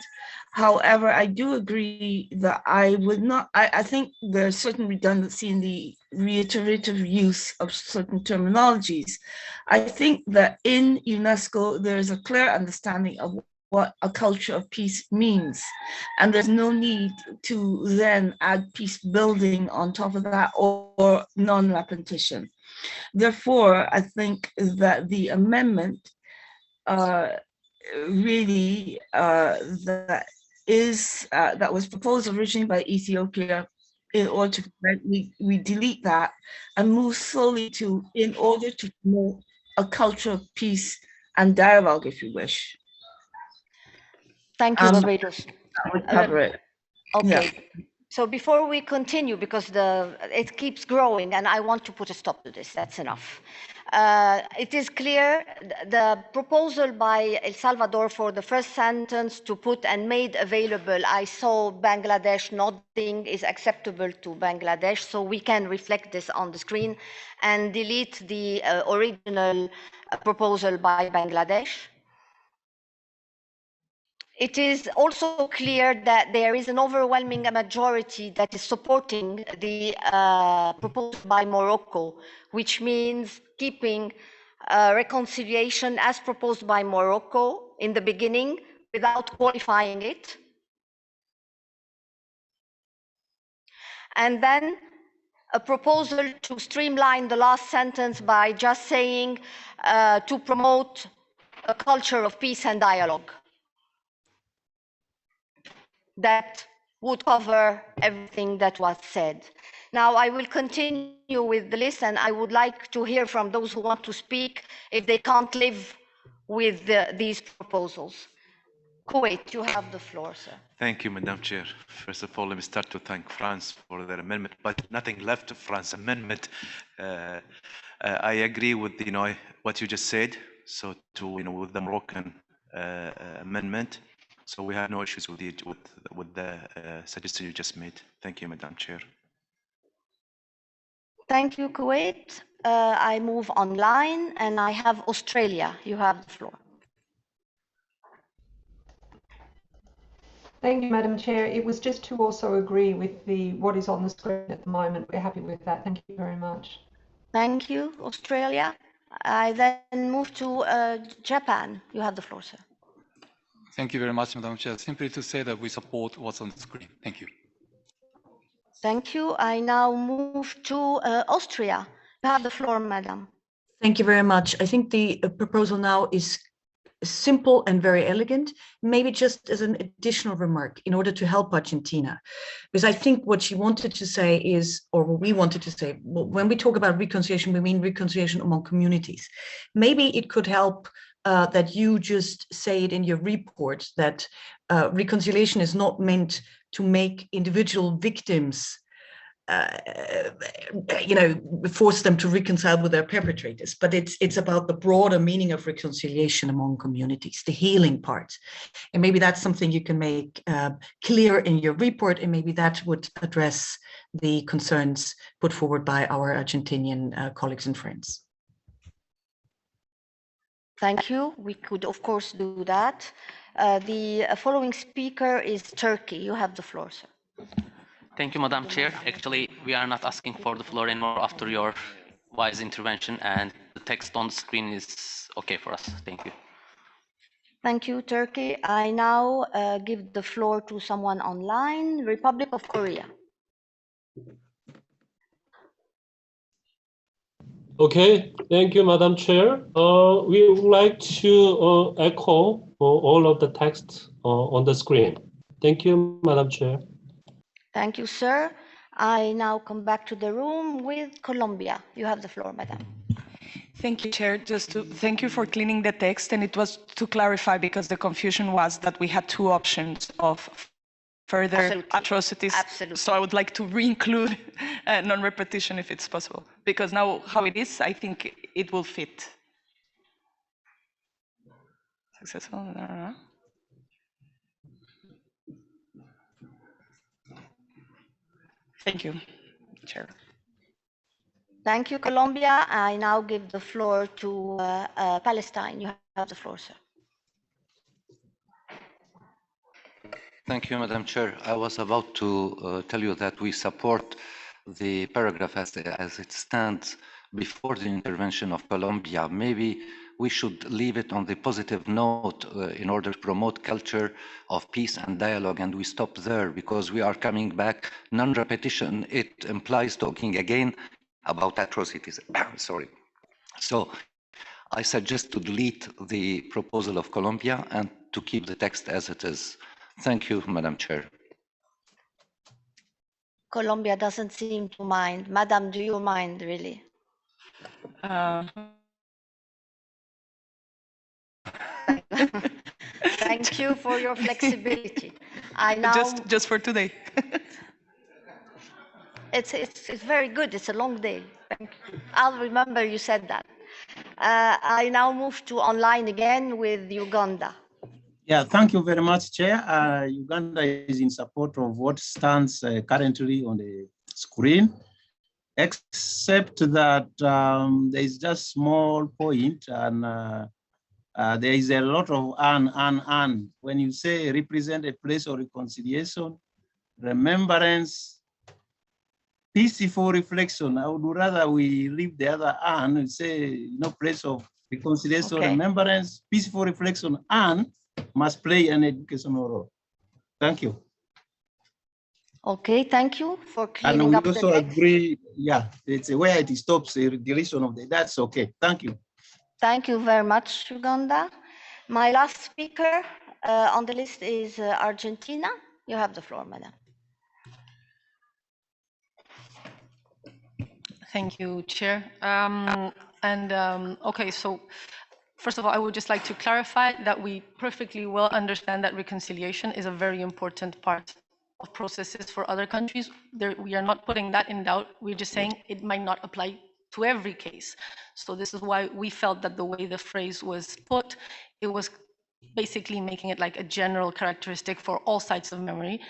However, I do agree that I would not, I think there's certain redundancy in the reiterative use of certain terminologies. I think that in UNESCO, there is a clear understanding of what a culture of peace means. And there's no need to then add peace building on top of that or non-repetition. Therefore, I think that the amendment really that was proposed originally by Ethiopia, in order to prevent, we delete that and move slowly to, in order to promote a culture of peace and dialogue, if you wish. Thank you, Barbados. That would cover it. Okay. Yeah. So before we continue, because it keeps growing and I want to put a stop to this, that's enough. It is clear the proposal by El Salvador for the first sentence to put and made available, I saw Bangladesh nodding, is acceptable to Bangladesh, so we can reflect this on the screen and delete the original proposal by Bangladesh. It is also clear that there is an overwhelming majority that is supporting the proposal by Morocco, which means keeping reconciliation as proposed by Morocco in the beginning without qualifying it. And then a proposal to streamline the last sentence by just saying to promote a culture of peace and dialogue. That would cover everything that was said. Now I will continue with the list and I would like to hear from those who want to speak if they can't live with these proposals. Kuwait, you have the floor, sir. Thank you, Madam Chair. First of all, let me start to thank France for their amendment, but nothing left of France's amendment. I agree with what you just said. So with the Moroccan amendment. So we have no issues with the suggestion you just made. Thank you, Madam Chair. Thank you, Kuwait. I move online and I have Australia. You have the floor. Thank you, Madam Chair. It was just to also agree with what is on the screen at the moment. We're happy with that. Thank you very much. Thank you, Australia. I then move to Japan. You have the floor, sir. Thank you very much, Madam Chair. Simply to say that we support what's on the screen. Thank you. Thank you. I now move to Austria. You have the floor, Madam. Thank you very much. I think the proposal now is simple and very elegant, maybe just as an additional remark in order to help Argentina. Because I think what she wanted to say is, or what we wanted to say, when we talk about reconciliation, we mean reconciliation among communities. Maybe it could help that you just say it in your report that reconciliation is not meant to make individual victims, force them to reconcile with their perpetrators, but it's about the broader meaning of reconciliation among communities, the healing part. And maybe that's something you can make clear in your report, and maybe that would address the concerns put forward by our Argentinian colleagues and friends. Thank you. We could, of course, do that. The following speaker is Turkey. You have the floor, sir. Thank you, Madam Chair. Actually, we are not asking for the floor anymore after your wise intervention, and the text on the screen is okay for us. Thank you. Thank you, Turkey. I now give the floor to someone online, Republic of Korea. Okay, thank you, Madam Chair. We would like to echo all of the text on the screen. Thank you, Madam Chair. Thank you, sir. I now come back to the room with Colombia. You have the floor, Madam. Thank you, Chair. Just to thank you for cleaning the text, and it was to clarify because the confusion was that we had two options of further atrocities. Absolutely. So I would like to re-include non-repetition if it's possible, because now how it is, I think it will fit. Successful? No. Thank you, Chair. Thank you, Colombia. I now give the floor to Palestine. You have the floor, sir. Thank you, Madam Chair. I was about to tell you that we support the paragraph as it stands before the intervention of Colombia. Maybe we should leave it on the positive note in order to promote culture of peace and dialogue, and we stop there because we are coming back. Non-repetition, it implies talking again about atrocities. Sorry. So I suggest to delete the proposal of Colombia and to keep the text as it is. Thank you, Madam Chair. Colombia doesn't seem to mind. Madam, do you mind really? Thank you for your flexibility. I now just for today. it's very good. It's a long day. Thank you. I'll remember you said that. I now move to online again with Uganda. Yeah, thank you very much, Chair. Uganda is in support of what stands currently on the screen, except that there is just small point, and there is a lot of and. When you say represent a place of reconciliation, remembrance, peaceful reflection, I would rather we leave the other and say, place of reconciliation, Okay. remembrance, peaceful reflection, and must play an educational role. Thank you. Okay, thank you for And cleaning we up the also text. agree, yeah, it's where it stops the deletion of the, that's okay. Thank you. Thank you very much, Uganda. My last speaker on the list is Argentina. You have the floor, madam. Thank you, Chair. Okay, so first of all, I would just like to clarify that we perfectly well understand that reconciliation is a very important part of processes for other countries. We are not putting that in doubt. We're just saying it might not apply to every case. So this is why we felt that the way the phrase was put, it was basically making it like a general characteristic for all sites of memory,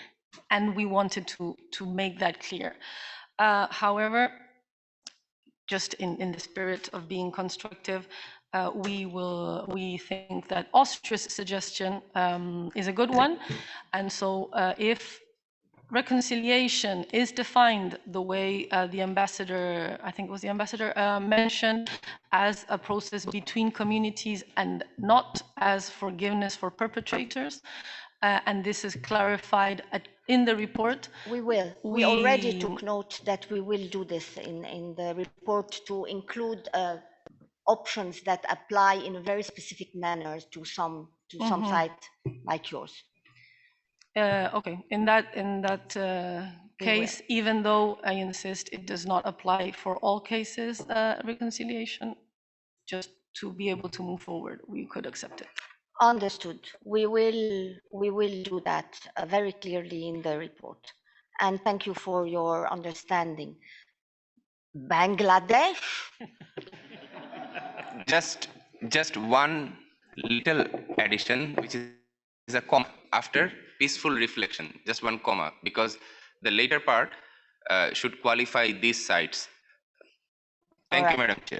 and we wanted to make that clear. However, just in the spirit of being constructive, we think that Austria's suggestion is a good one, and so if reconciliation is defined the way the ambassador, I think it was the ambassador, mentioned, as a process between communities and not as forgiveness for perpetrators, and this is clarified in the report. We will. We already took note that we will do this in the report to include options that apply in a very specific manner to some site like yours. Okay, in that case, even though I insist it does not apply for all cases, reconciliation, just to be able to move forward, we could accept it. Understood. We will do that very clearly in the report. And thank you for your understanding. Bangladesh? Just one little addition, which is a comma after peaceful reflection, just one comma, because the later part should qualify these sites. Thank you, Madam Chair.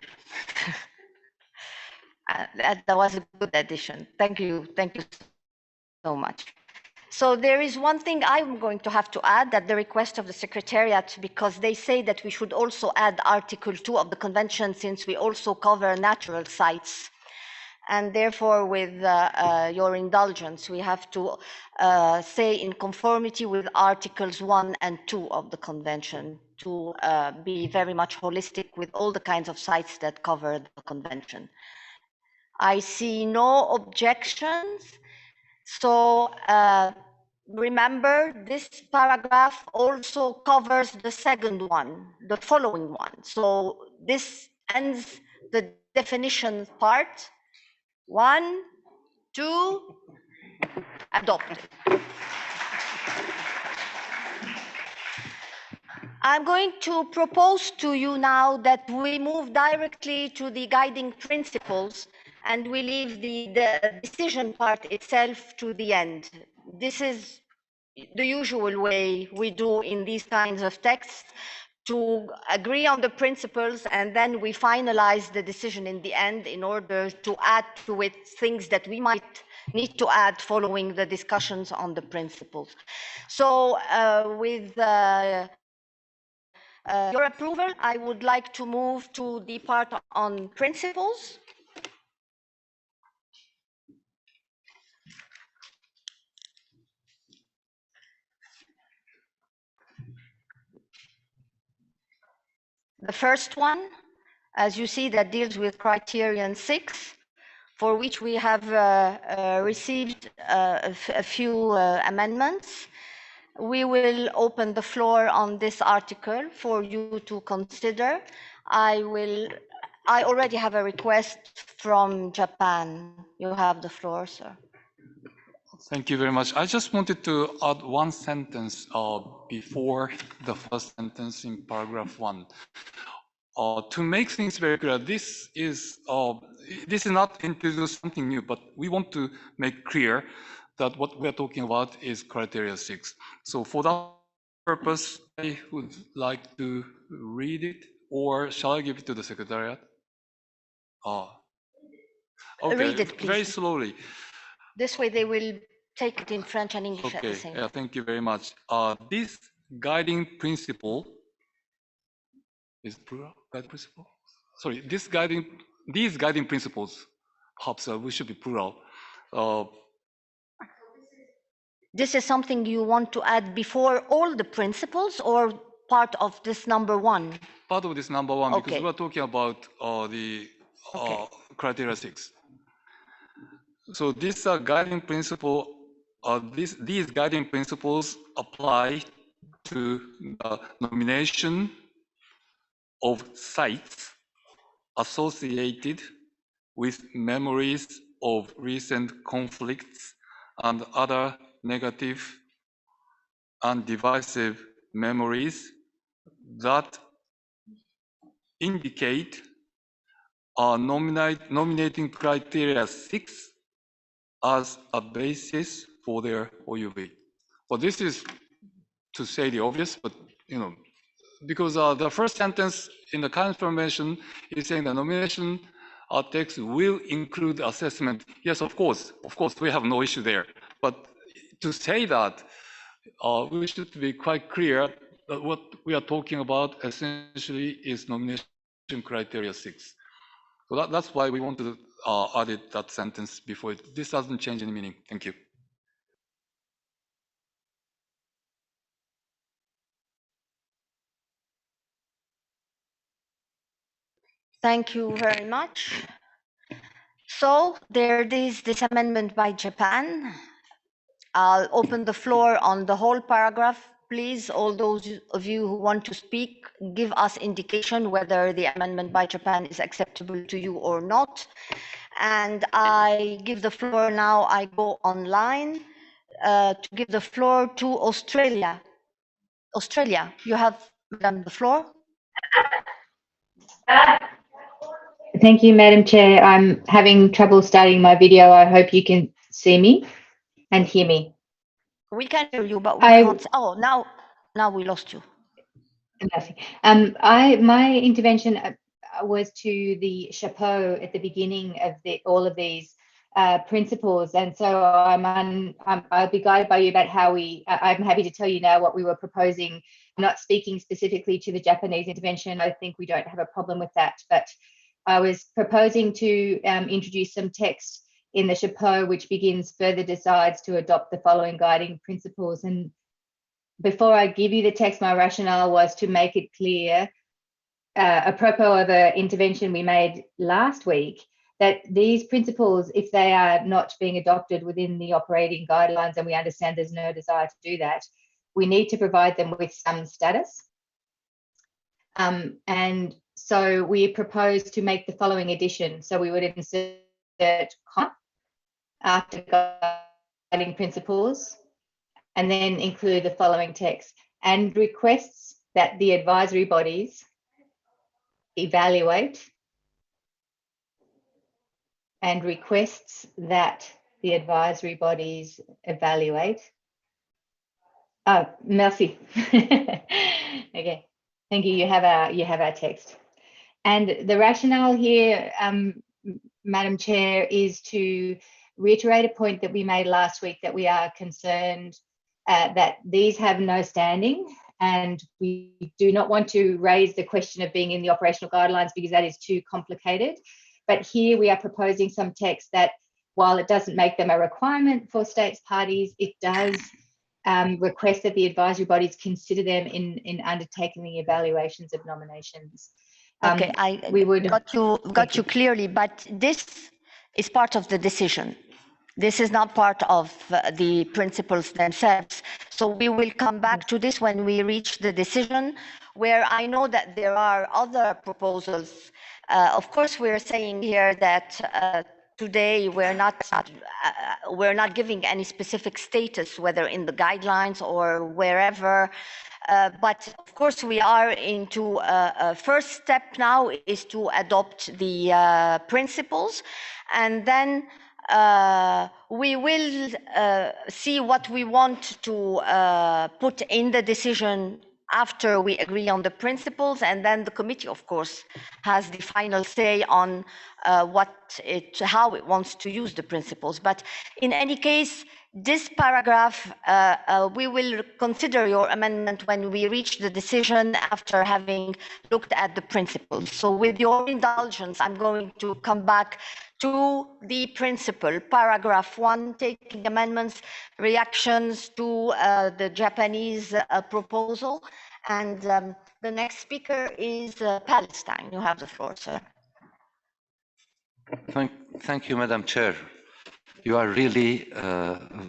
That was a good addition. Thank you so much. So there is one thing I'm going to have to add at the request of the Secretariat, because they say that we should also add Article 2 of the Convention, since we also cover natural sites. And therefore, with your indulgence, we have to say in conformity with Articles 1 and 2 of the Convention to be very much holistic with all the kinds of sites that cover the Convention. I see no objections. So remember, this paragraph also covers the second one, the following one. So this ends the definition part. 1, 2, adopted. I'm going to propose to you now that we move directly to the guiding principles, and we leave the decision part itself to the end. This is the usual way we do in these kinds of texts, to agree on the principles, and then we finalize the decision in the end in order to add to it things that we might need to add following the discussions on the principles. So with your approval, I would like to move to the part on principles. The first one, as you see, that deals with criterion 6, for which we have received a few amendments. We will open the floor on this article for you to consider. I already have a request from Japan. You have the floor, sir. Thank you very much. I just wanted to add one sentence before the first sentence in paragraph 1. To make things very clear, this is not introduce something new, but we want to make clear that what we're talking about is criteria 6. So for that purpose, I would like to read it, or shall I give it to the secretariat? Okay, read it, please. Very slowly. This way they will take it in French and English at the same time. Yeah, thank you very much. This guiding principle is plural guiding principle. Sorry, these guiding principles, perhaps we should be plural. This is something you want to add before all the principles, or part of this number 1? Part of this number 1, because Okay. we're talking about the criteria 6. So this guiding principle, these guiding principles apply to the nomination of sites associated with memories of recent conflicts and other negative and divisive memories that indicate nominating criteria 6 as a basis for their OUV. Well, this is to say the obvious, but because the first sentence in the current formation is saying the nomination text will include assessment. Yes, of course, we have no issue there. But to say that, we should be quite clear that what we are talking about essentially is nomination criteria 6. So that's why we want to add that sentence before it. This doesn't change any meaning. Thank you. Thank you very much. So there is this amendment by Japan. I'll open the floor on the whole paragraph. Please, all those of you who want to speak, give us indication whether the amendment by Japan is acceptable to you or not. And I give the floor now, I go online to give the floor to Australia. Australia, you have the floor. Thank you, Madam Chair. I'm having trouble starting my video. I hope you can see me and hear me. We can hear you, but we can't. Oh, now we lost you. My intervention was to the chapeau at the beginning of all of these principles, and so I'll be guided by you about how I'm happy to tell you now what we were proposing. I'm not speaking specifically to the Japanese intervention. I think we don't have a problem with that, but I was proposing to introduce some text in the chapeau, which begins further decides to adopt the following guiding principles. And before I give you the text, my rationale was to make it clear, apropos of an intervention we made last week, that these principles, if they are not being adopted within the operating guidelines, and we understand there's no desire to do that, we need to provide them with some status. And so we propose to make the following addition. So we would insert comma after guiding principles, and then include the following text: and requests that the advisory bodies evaluate, and requests that the advisory bodies evaluate. Oh, merci. Okay, thank you. You have our text. And the rationale here, Madam Chair, is to reiterate a point that we made last week, that we are concerned that these have no standing, and we do not want to raise the question of being in the operational guidelines because that is too complicated. But here we are proposing some text that, while it doesn't make them a requirement for states parties, it does request that the advisory bodies consider them in undertaking the evaluations of nominations. Okay, we would got you clearly, but this is part of the decision. This is not part of the principles themselves. So we will come back to this when we reach the decision, where I know that there are other proposals. Of course, we're saying here that today we're not giving any specific status, whether in the guidelines or wherever. But of course, we are into a first step now is to adopt the principles, and then we will see what we want to put in the decision after we agree on the principles, and then the committee, of course, has the final say on how it wants to use the principles. But in any case, this paragraph, we will consider your amendment when we reach the decision after having looked at the principles. So with your indulgence, I'm going to come back to the principle, paragraph 1, taking amendments, reactions to the Japanese proposal. And the next speaker is Palestine. You have the floor, sir. Thank you, Madam Chair. You are really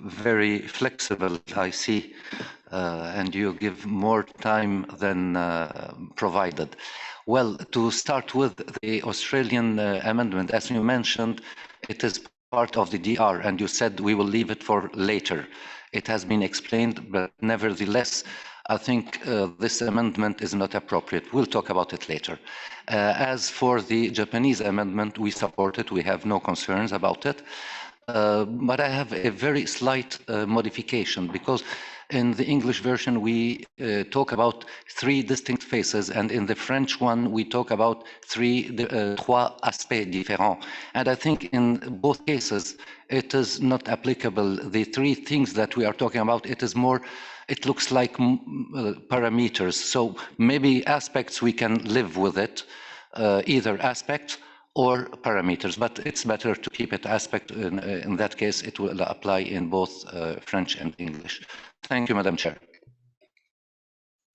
very flexible, I see, and you give more time than provided. Well, to start with the Australian amendment, as you mentioned, it is part of the DR, and you said we will leave it for later. It has been explained, but nevertheless, I think this amendment is not appropriate. We'll talk about it later. As for the Japanese amendment, we support it. We have no concerns about it. But I have a very slight modification, because in the English version we talk about 3 distinct phases, and in the French one we talk about trois aspects différents. And I think in both cases it is not applicable. The 3 things that we are talking about, it is more, it looks like parameters. So maybe aspects we can live with it, either aspects or parameters, but it's better to keep it aspect. In that case, it will apply in both French and English. Thank you, Madam Chair.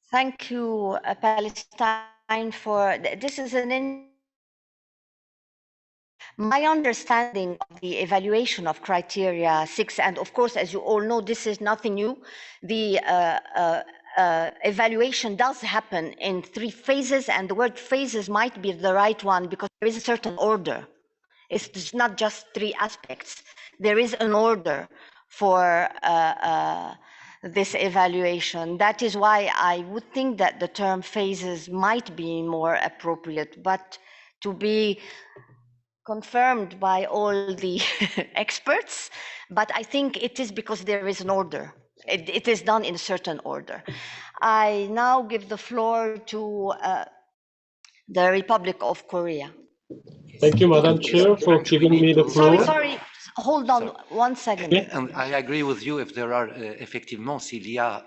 Thank you, Palestine, for this. Is my understanding of the evaluation of criteria 6, and of course, as you all know, this is nothing new. The evaluation does happen in 3 phases, and the word phases might be the right one because there is a certain order. It's not just 3 aspects. There is an order for this evaluation. That is why I would think that the term phases might be more appropriate, but to be confirmed by all the experts. But I think it is because there is an order. It is done in a certain order. I now give the floor to the Republic of Korea. Thank you, Madam Chair, for giving me the floor. Sorry, hold on 1 second. And I agree with you. If there are effectivement, s'il y a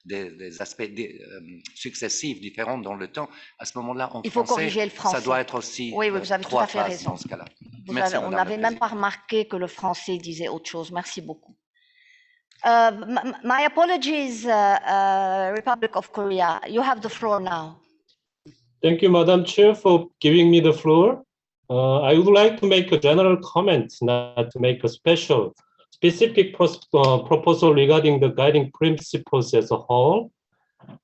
des aspects successifs différents dans le temps, à ce moment-là, en français, ça doit être aussi oui, vous avez tout à fait raison. Dans ce cas-là. On n'avait même pas remarqué que le français disait autre chose. Merci beaucoup. My apologies, Republic of Korea. You have the floor now. Thank you, Madam Chair, for giving me the floor. I would like to make a general comment, not to make a specific proposal regarding the guiding principles as a whole.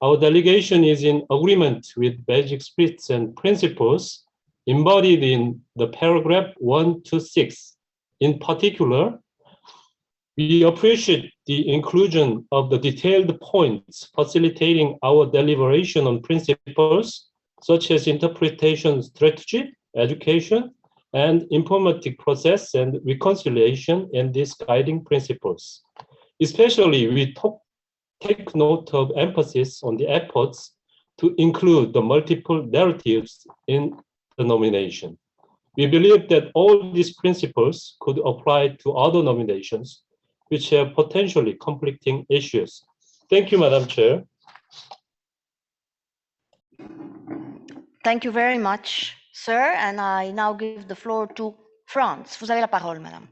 Our delegation is in agreement with basic spirits and principles embodied in the paragraph 1 to 6. In particular, we appreciate the inclusion of the detailed points facilitating our deliberation on principles such as interpretation strategy, education, and informative process and reconciliation in these guiding principles. Especially, we take note of emphasis on the efforts to include the multiple narratives in the nomination. We believe that all these principles could apply to other nominations which have potentially conflicting issues. Thank you, Madam Chair. Thank you very much, sir. And I now give the floor to France. Vous avez la parole, madame.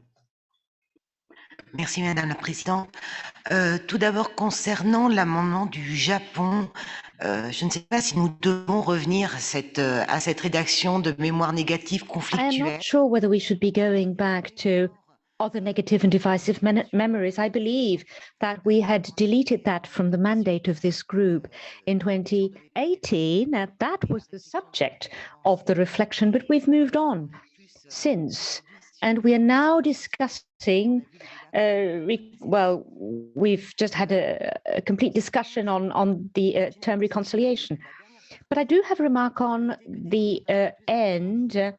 Merci Madame la Présidente. Tout d'abord, concernant l'amendement du Japon, je ne sais pas si nous devons revenir à cette rédaction de mémoire négative I am conflictuelle. not sure whether we should be going back to other negative and divisive memories. I believe that we had deleted that from the mandate of this group in 2018. That was the subject of the reflection, but we've moved on since. And we are now discussing, well, we've just had a complete discussion on the term reconciliation. But I do have a remark on the end,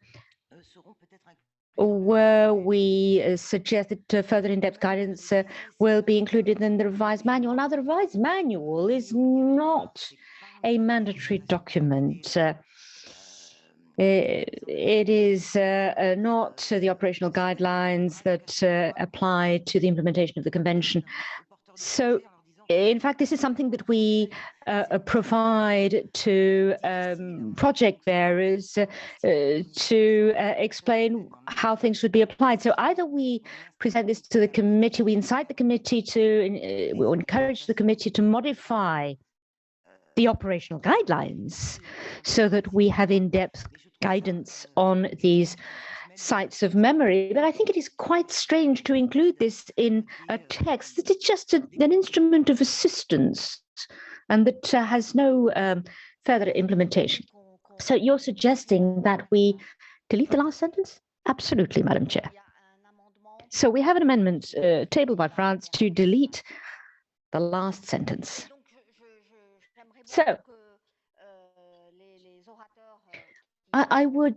where we suggest that further in-depth guidance will be included in the revised manual. Now, the revised manual is not a mandatory document. It is not the operational guidelines that apply to the implementation of the convention. So, in fact, this is something that we provide to project bearers to explain how things should be applied. So either we present this to the committee, we incite the committee to, we encourage the committee to modify the operational guidelines so that we have in-depth guidance on these sites of memory. But I think it is quite strange to include this in a text that is just an instrument of assistance and that has no further implementation. So you're suggesting that we delete the last sentence? Absolutely, Madam Chair. So we have an amendment tabled by France to delete the last sentence. So I would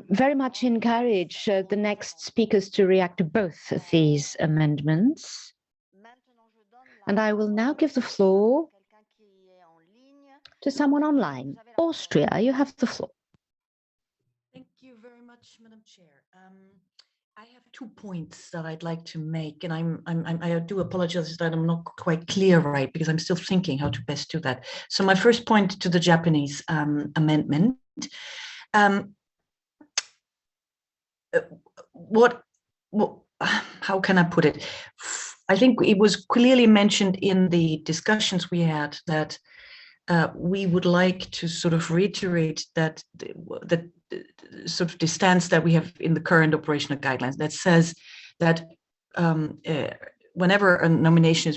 very much encourage the next speakers to react to both of these amendments. And I will now give the floor to someone online. Austria, you have the floor. Thank you very much, Madam Chair. I have 2 points that I'd like to make, and I do apologize that I'm not quite clear, right, because I'm still thinking how to best do that. So my first point to the Japanese amendment. How can I put it? I think it was clearly mentioned in the discussions we had that we would like to sort of reiterate that sort of the stance that we have in the current operational guidelines that says that whenever a nomination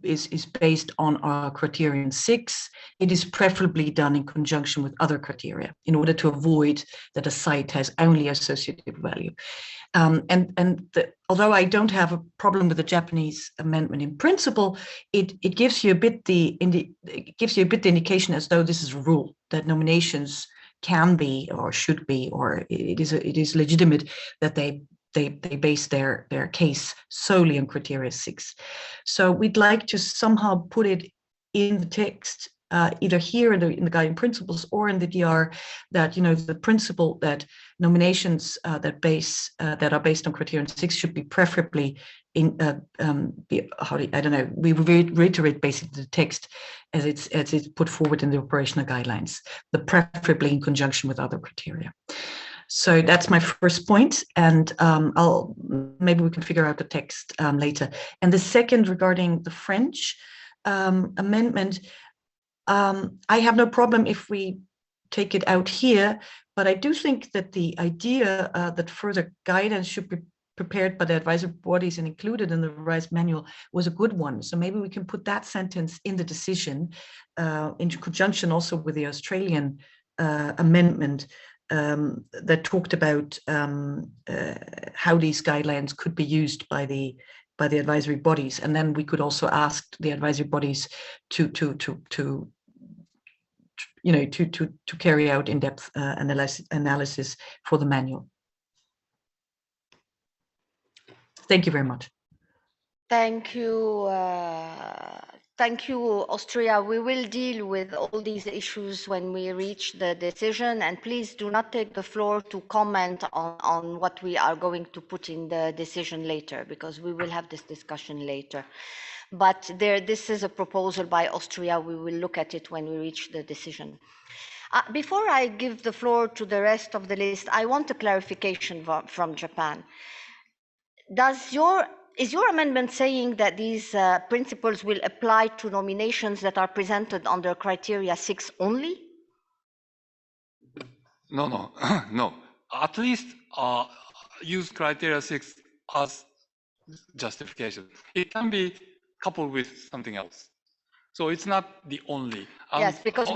is based on our criterion 6, it is preferably done in conjunction with other criteria in order to avoid that a site has only associative value. Although I don't have a problem with the Japanese amendment in principle, it gives you a bit the indication as though this is a rule that nominations can be or should be, or it is legitimate that they base their case solely on criteria 6. So we'd like to somehow put it in the text, either here in the guiding principles or in the DR, that the principle that nominations that are based on criterion 6 should be preferably in we reiterate basically the text as it's put forward in the operational guidelines, the preferably in conjunction with other criteria. So that's my first point, and maybe we can figure out the text later. And the second, regarding the French amendment, I have no problem if we take it out here, but I do think that the idea that further guidance should be prepared by the advisory bodies and included in the revised manual was a good one. So maybe we can put that sentence in the decision in conjunction also with the Australian amendment that talked about how these guidelines could be used by the advisory bodies, and then we could also ask the advisory bodies to carry out in-depth analysis for the manual. Thank you very much. Thank you. Thank you, Austria. We will deal with all these issues when we reach the decision, and please do not take the floor to comment on what we are going to put in the decision later, because we will have this discussion later. But this is a proposal by Austria. We will look at it when we reach the decision. Before I give the floor to the rest of the list, I want a clarification from Japan. Does your is your amendment saying that these principles will apply to nominations that are presented under criteria 6 only? No, no, no. At least use criteria 6 as justification. It can be coupled with something else. So it's not the only. Yes, because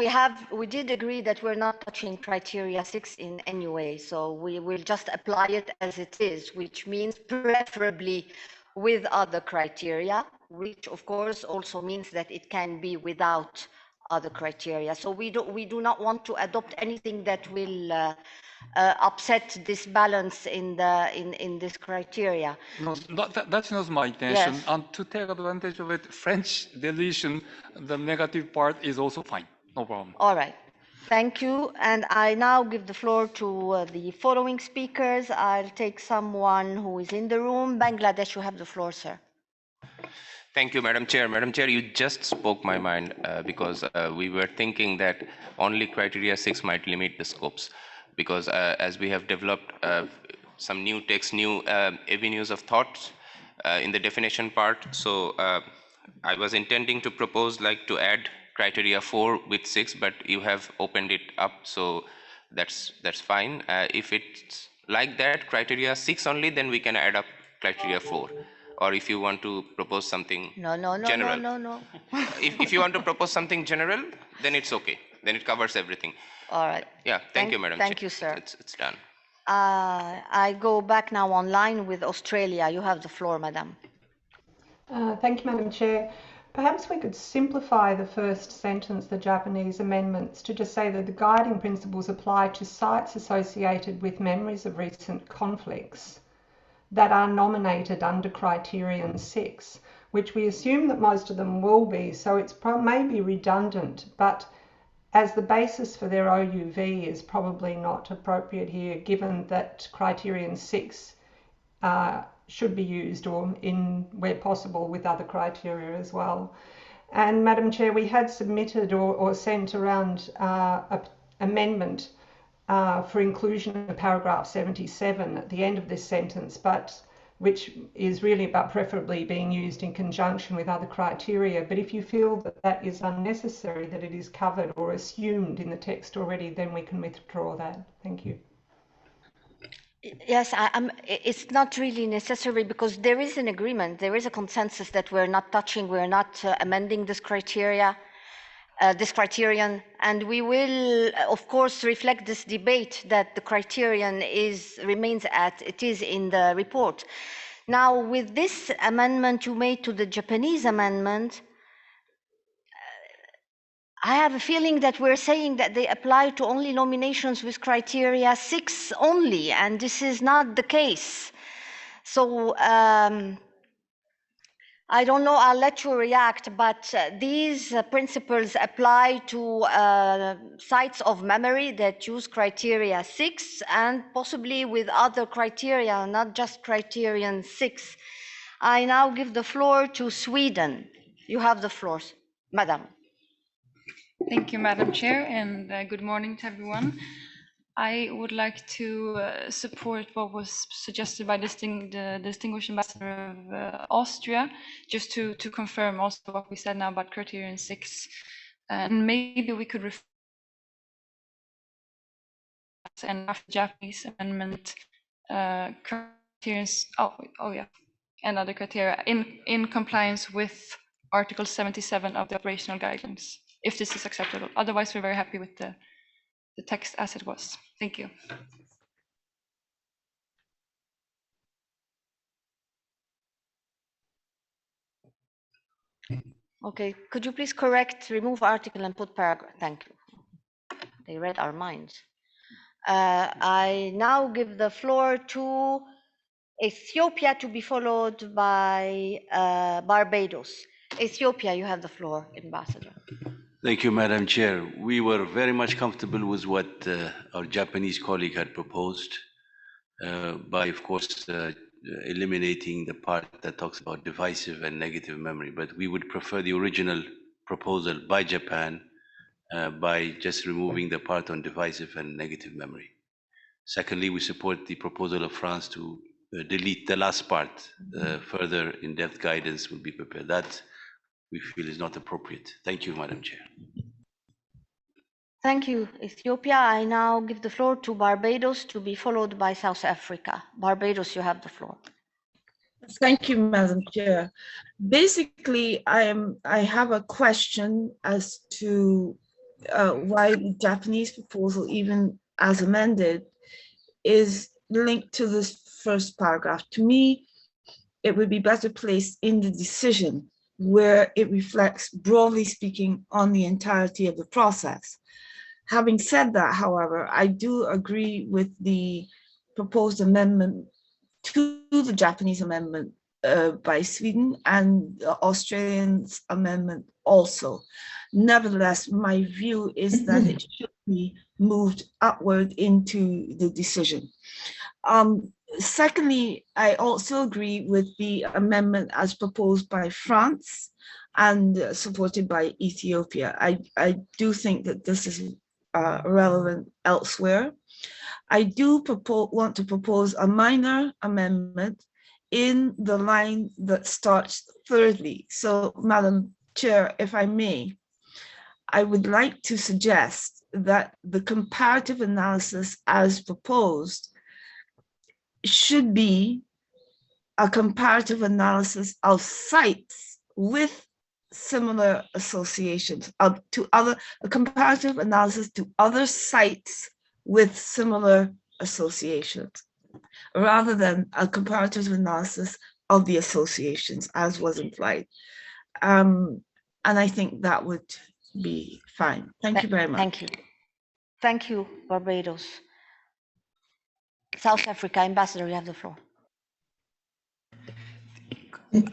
we did agree that we're not touching criteria 6 in any way. So we will just apply it as it is, which means preferably with other criteria, which of course also means that it can be without other criteria. So we do not want to adopt anything that will upset this balance in this criteria. No, that's not my intention. Yes. And to take advantage of it, French deletion, the negative part is also fine. No problem. All right. Thank you. And I now give the floor to the following speakers. I'll take someone who is in the room. Bangladesh, you have the floor, sir. Thank you, Madam Chair. Madam Chair, you just spoke my mind because we were thinking that only criteria 6 might limit the scopes. Because as we have developed some new text, new avenues of thoughts in the definition part, so I was intending to propose like to add criteria 4 with 6, but you have opened it up, so that's fine. If it's like that, criteria 6 only, then we can add up criteria 4. Or if you want to propose something general. No. If you want to propose something general, then it's okay. Then it covers everything. All right. Yeah, thank you, Madam Thank Chair. you, sir. It's done. I go back now online with Australia. You have the floor, madam. Thank you, Madam Chair. Perhaps we could simplify the first sentence, the Japanese amendments, to just say that the guiding principles apply to sites associated with memories of recent conflicts that are nominated under criterion 6, which we assume that most of them will be, so it's maybe redundant, but as the basis for their OUV is probably not appropriate here, given that criterion 6 should be used or in where possible with other criteria as well. And Madam Chair, we had submitted or sent around an amendment for inclusion of paragraph 77 at the end of this sentence, but which is really about preferably being used in conjunction with other criteria. But if you feel that that is unnecessary, that it is covered or assumed in the text already, then we can withdraw that. Thank you. Yes, it's not really necessary because there is an agreement, there is a consensus that we're not touching, we're not amending this criteria, this criterion, and we will, of course, reflect this debate that the criterion remains at it is in the report. Now, with this amendment you made to the Japanese amendment, I have a feeling that we're saying that they apply to only nominations with criteria 6 only, and this is not the case. So I don't know, I'll let you react, but these principles apply to sites of memory that use criteria 6 and possibly with other criteria, not just criterion 6. I now give the floor to Sweden. You have the floor, Madam. Thank you, Madam Chair, and good morning to everyone. I would like to support what was suggested by the distinguished ambassador of Austria, just to confirm also what we said now about criterion 6. And maybe we could refer and after Japanese amendment criterions, and other criteria in compliance with Article 77 of the operational guidelines, if this is acceptable. Otherwise, we're very happy with the text as it was. Thank you. Okay, could you please remove article and put paragraph? Thank you. They read our minds. I now give the floor to Ethiopia, to be followed by Barbados. Ethiopia, you have the floor, Ambassador. Thank you, Madam Chair. We were very much comfortable with what our Japanese colleague had proposed by, of course, eliminating the part that talks about divisive and negative memory. But we would prefer the original proposal by Japan by just removing the part on divisive and negative memory. Secondly, we support the proposal of France to delete the last part. Further in-depth guidance will be prepared. That we feel is not appropriate. Thank you, Madam Chair. Thank you, Ethiopia. I now give the floor to Barbados, to be followed by South Africa. Barbados, you have the floor. Thank you, Madam Chair. Basically, I have a question as to why the Japanese proposal, even as amended, is linked to this first paragraph. To me, it would be better placed in the decision where it reflects, broadly speaking, on the entirety of the process. Having said that, however, I do agree with the proposed amendment to the Japanese amendment by Sweden and the Australian amendment also. Nevertheless, my view is that it should be moved upward into the decision. Secondly, I also agree with the amendment as proposed by France and supported by Ethiopia. I do think that this is relevant elsewhere. I do want to propose a minor amendment in the line that starts thirdly. So, Madam Chair, if I may, I would like to suggest that the comparative analysis as proposed should be a comparative analysis of sites with similar associations, a comparative analysis to other sites with similar associations, rather than a comparative analysis of the associations as was implied. And I think that would be fine. Thank you very much. Thank you. Thank you, Barbados. South Africa, Ambassador, you have the floor.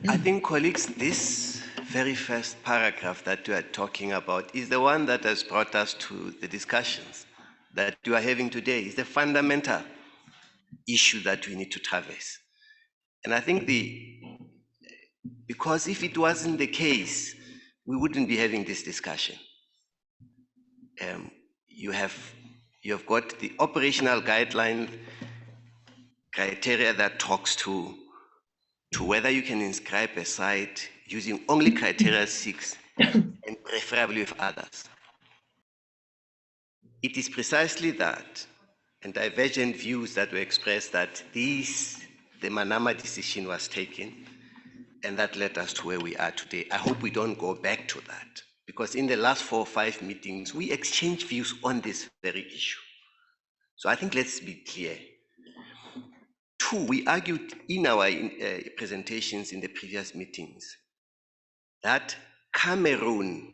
I think, colleagues, this very first paragraph that we are talking about is the one that has brought us to the discussions that we are having today. It's the fundamental issue that we need to traverse. And I think because if it wasn't the case, we wouldn't be having this discussion. You have got the operational guideline criteria that talks to whether you can inscribe a site using only criteria 6 and preferably with others. It is precisely that and divergent views that were expressed that the Manama decision was taken, and that led us to where we are today. I hope we don't go back to that, because in the last 4 or 5 meetings, we exchanged views on this very issue. So I think let's be clear. 2, we argued in our presentations in the previous meetings that Cameroon,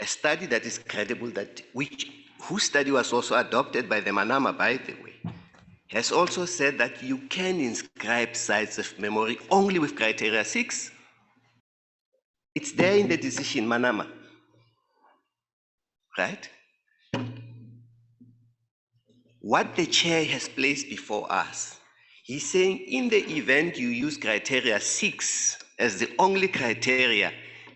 a study that is credible, whose study was also adopted by the Manama, by the way, has also said that you can inscribe sites of memory only with criteria 6. It's there in the decision, Manama, right? What the chair has placed before us, he's saying in the event you use criteria 6 as the only criteria,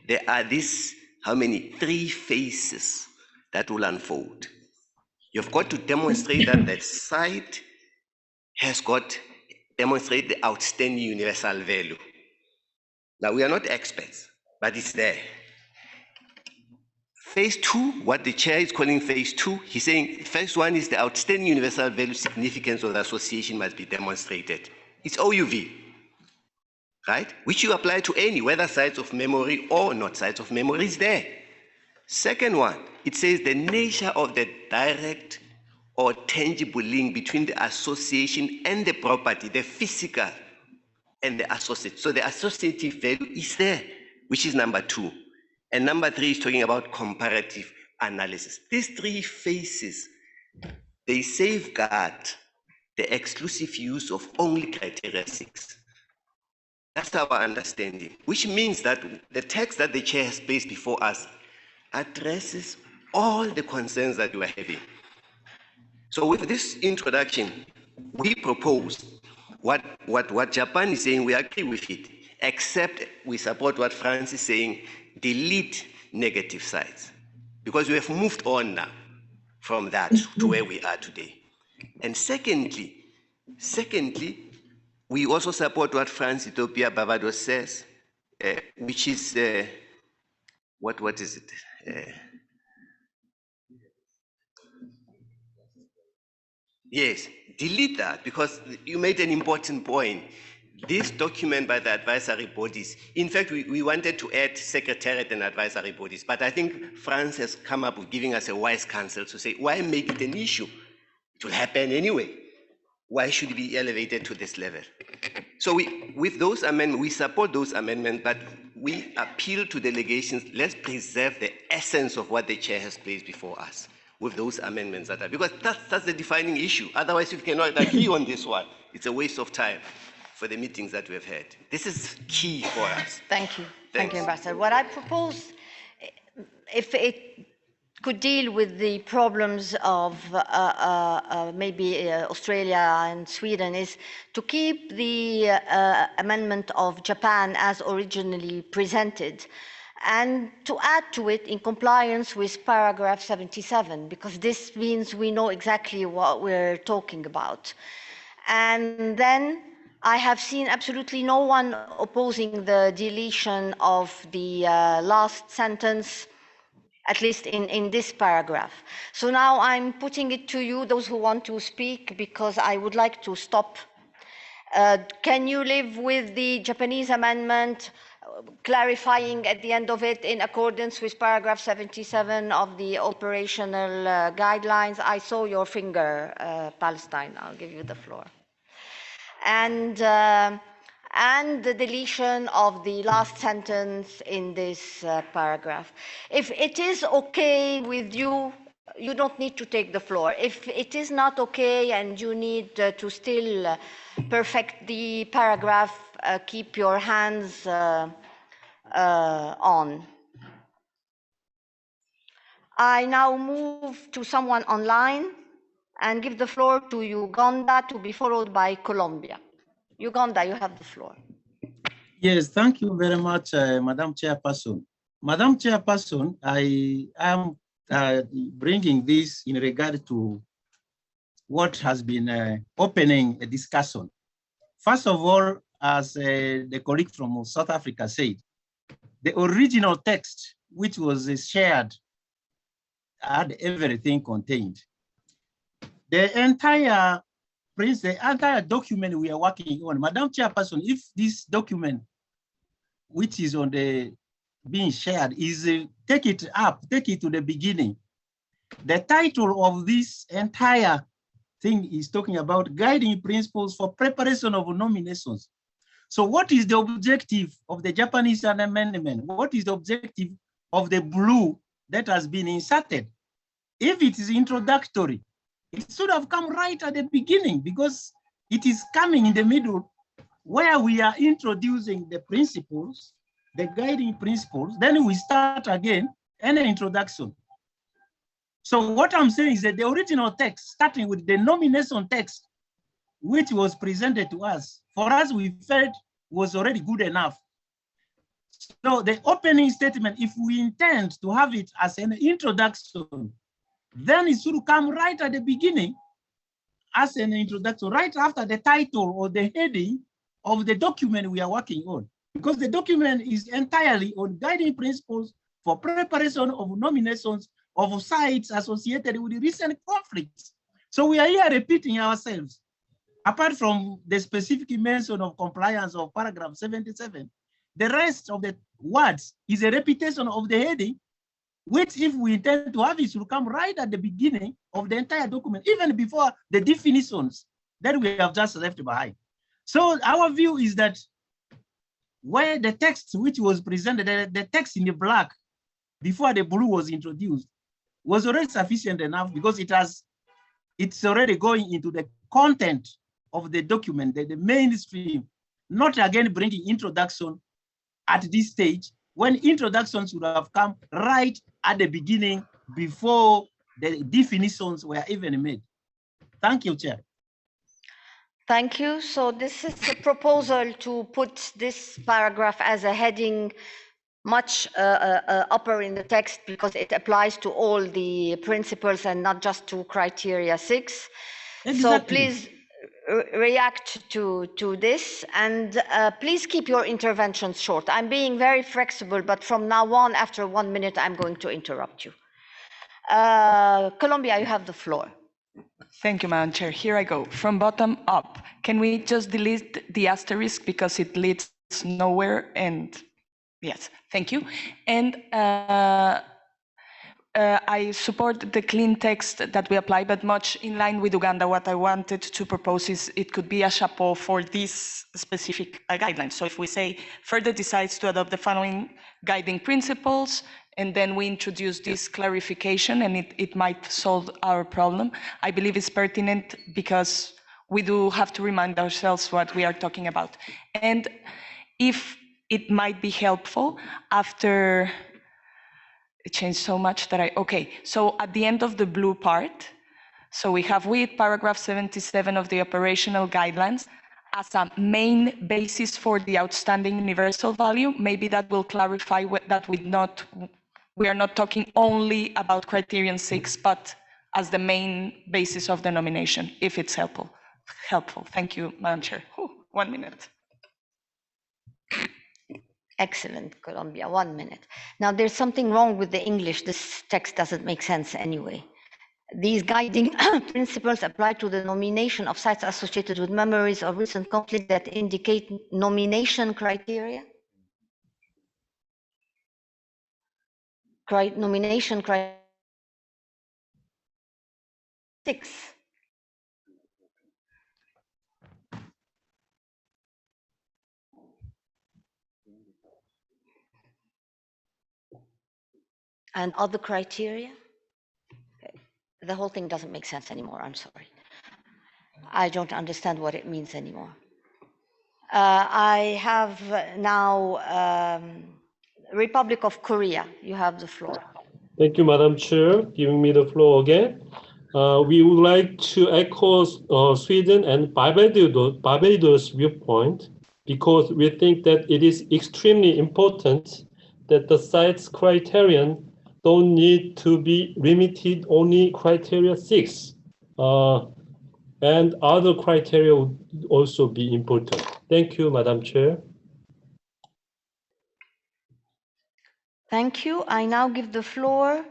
there are these, how many? 3 phases that will unfold. You've got to demonstrate that the site has demonstrate the outstanding universal value. Now, we are not experts, but it's there. Phase 2, what the chair is calling phase 2, he's saying phase 1 is the outstanding universal value significance of the association must be demonstrated. It's OUV, right? Which you apply to any, whether sites of memory or not sites of memory is there. Second one, it says the nature of the direct or tangible link between the association and the property, the physical and the associate. So the associative value is there, which is number 2. And number 3 is talking about comparative analysis. These 3 phases, they safeguard the exclusive use of only criteria 6. That's our understanding, which means that the text that the chair has placed before us addresses all the concerns that you are having. So with this introduction, we propose what Japan is saying, we agree with it, except we support what France is saying, delete negative sites, because we have moved on now from that to where we are today. And secondly, we also support what France, Ethiopia, Barbados says, which is, what is it? Yes, delete that, because you made an important point. This document by the advisory bodies, in fact, we wanted to add secretariat and advisory bodies, but I think France has come up with giving us a wise counsel to say, why make it an issue? It will happen anyway. Why should it be elevated to this level? So with those amendments, we support those amendments, but we appeal to delegations, let's preserve the essence of what the chair has placed before us with those amendments that are, because that's the defining issue. Otherwise, if you cannot agree on this one, it's a waste of time for the meetings that we have had. This is key for us. Thank you. Thank you, Thanks. Ambassador. What I propose, if it could deal with the problems of maybe Australia and Sweden, is to keep the amendment of Japan as originally presented, and to add to it in compliance with paragraph 77, because this means we know exactly what we're talking about. And then I have seen absolutely no one opposing the deletion of the last sentence, at least in this paragraph. So now I'm putting it to you, those who want to speak, because I would like to stop. Can you live with the Japanese amendment, clarifying at the end of it in accordance with paragraph 77 of the operational guidelines? I saw your finger, Palestine. I'll give you the floor. And the deletion of the last sentence in this paragraph. If it is okay with you, you don't need to take the floor. If it is not okay and you need to still perfect the paragraph, keep your hands on. I now move to someone online and give the floor to Uganda, to be followed by Colombia. Uganda, you have the floor. Yes, thank you very much, Madam Chairperson. Madam Chairperson, I am bringing this in regard to what has been opening a discussion. First of all, as the colleague from South Africa said, the original text, which was shared, had everything contained. The entire document we are working on, Madam Chairperson, if this document, which is on the being shared, is take it to the beginning. The title of this entire thing is talking about guiding principles for preparation of nominations. So what is the objective of the Japanese amendment? What is the objective of the blue that has been inserted? If it is introductory, it should have come right at the beginning, because it is coming in the middle where we are introducing the principles, the guiding principles, then we start again an introduction. So what I'm saying is that the original text, starting with the nomination text, which was presented to us, for us, we felt was already good enough. So the opening statement, if we intend to have it as an introduction, then it should come right at the beginning as an introduction, right after the title or the heading of the document we are working on. Because the document is entirely on guiding principles for preparation of nominations of sites associated with recent conflicts. So we are here repeating ourselves. Apart from the specific mention of compliance of paragraph 77, the rest of the words is a repetition of the heading, which, if we intend to have it, should come right at the beginning of the entire document, even before the definitions that we have just left behind. So our view is that where the text which was presented, the text in the black before the blue was introduced, was already sufficient enough, because it's already going into the content of the document, the mainstream, not again bringing introduction at this stage, when introductions would have come right at the beginning before the definitions were even made. Thank you, Chair. Thank you. So this is a proposal to put this paragraph as a heading much upper in the text, because it applies to all the principles and not just to criteria 6. Exactly. So react to this, and please keep your interventions short. I'm being very flexible, but from now on, after 1 minute, I'm going to interrupt you. Colombia, you have the floor. Thank you, Madam Chair. Here I go. From bottom up, can we just delete the asterisk because it leads nowhere? And yes, thank you. And I support the clean text that we apply, but much in line with Uganda, what I wanted to propose is it could be a chapeau for these specific guidelines. So if we say further decides to adopt the following guiding principles, and then we introduce this clarification, and it might solve our problem. I believe it's pertinent because we do have to remind ourselves what we are talking about. And if it might be helpful after, it changed so much that okay, so at the end of the blue part, so we have with paragraph 77 of the operational guidelines as a main basis for the outstanding universal value. Maybe that will clarify that we are not talking only about criterion 6, but as the main basis of the nomination, if it's helpful. Thank you, Madam Chair. 1 minute. Excellent, Colombia, 1 minute. Now, there's something wrong with the English. This text doesn't make sense anyway. These guiding principles apply to the nomination of sites associated with memories of recent conflict that indicate nomination criteria. Nomination criteria 6. And other criteria? Okay. The whole thing doesn't make sense anymore, I'm sorry. I don't understand what it means anymore. I have now Republic of Korea. You have the floor. Thank you, Madam Chair, giving me the floor again. We would like to echo Sweden and Barbados' viewpoint, because we think that it is extremely important that the site's criterion don't need to be limited only criteria 6. And other criteria would also be important. Thank you, Madam Chair. Thank you. I now give the floor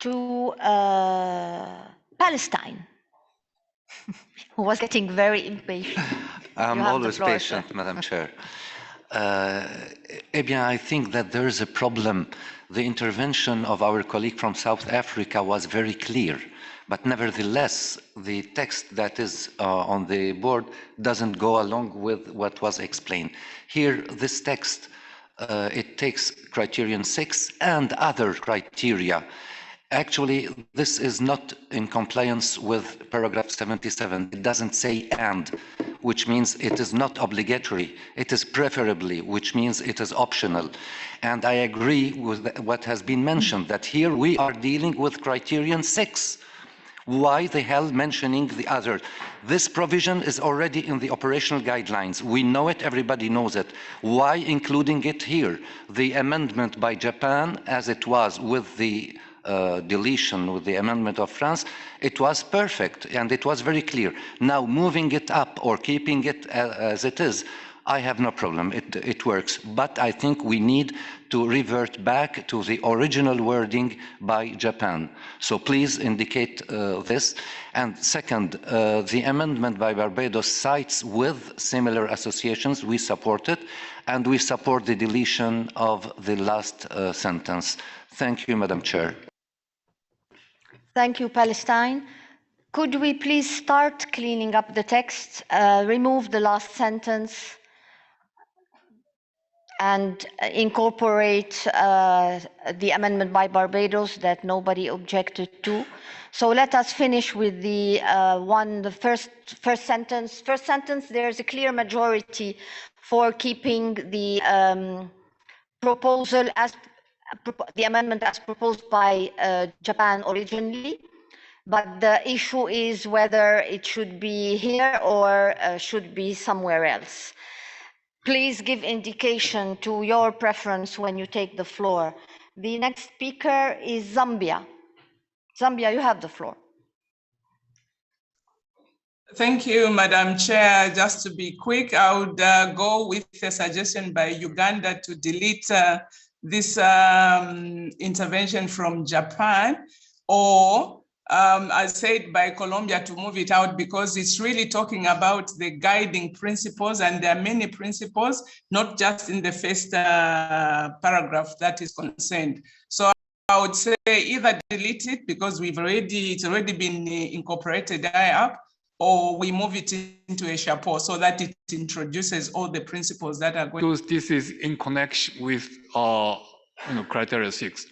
to Palestine, who was getting very impatient. I'm always patient, Madam Chair. I think that there is a problem. The intervention of our colleague from South Africa was very clear, but nevertheless, the text that is on the board doesn't go along with what was explained. Here, this text, it takes criterion 6 and other criteria. Actually, this is not in compliance with paragraph 77. It doesn't say and, which means it is not obligatory. It is preferably, which means it is optional. And I agree with what has been mentioned, that here we are dealing with criterion 6. Why the hell mentioning the other? This provision is already in the operational guidelines. We know it, everybody knows it. Why including it here? The amendment by Japan, as it was with the deletion with the amendment of France, it was perfect and it was very clear. Now moving it up or keeping it as it is, I have no problem, it works. But I think we need to revert back to the original wording by Japan. So please indicate this. And second, the amendment by Barbados sites with similar associations, we support it, and we support the deletion of the last sentence. Thank you, Madam Chair. Thank you, Palestine. Could we please start cleaning up the text, remove the last sentence, and incorporate the amendment by Barbados that nobody objected to? So let us finish with the first sentence. First sentence, there's a clear majority for keeping the proposal as the amendment as proposed by Japan originally, but the issue is whether it should be here or should be somewhere else. Please give indication to your preference when you take the floor. The next speaker is Zambia. Zambia, you have the floor. Thank you, Madam Chair. Just to be quick, I would go with a suggestion by Uganda to delete this intervention from Japan, or as said by Colombia, to move it out, because it's really talking about the guiding principles, and there are many principles, not just in the first paragraph that is concerned. So I would say either delete it because it's already been incorporated high up, or we move it into a chapeau so that it introduces all the principles that are going. Because this is in connection with criteria 6.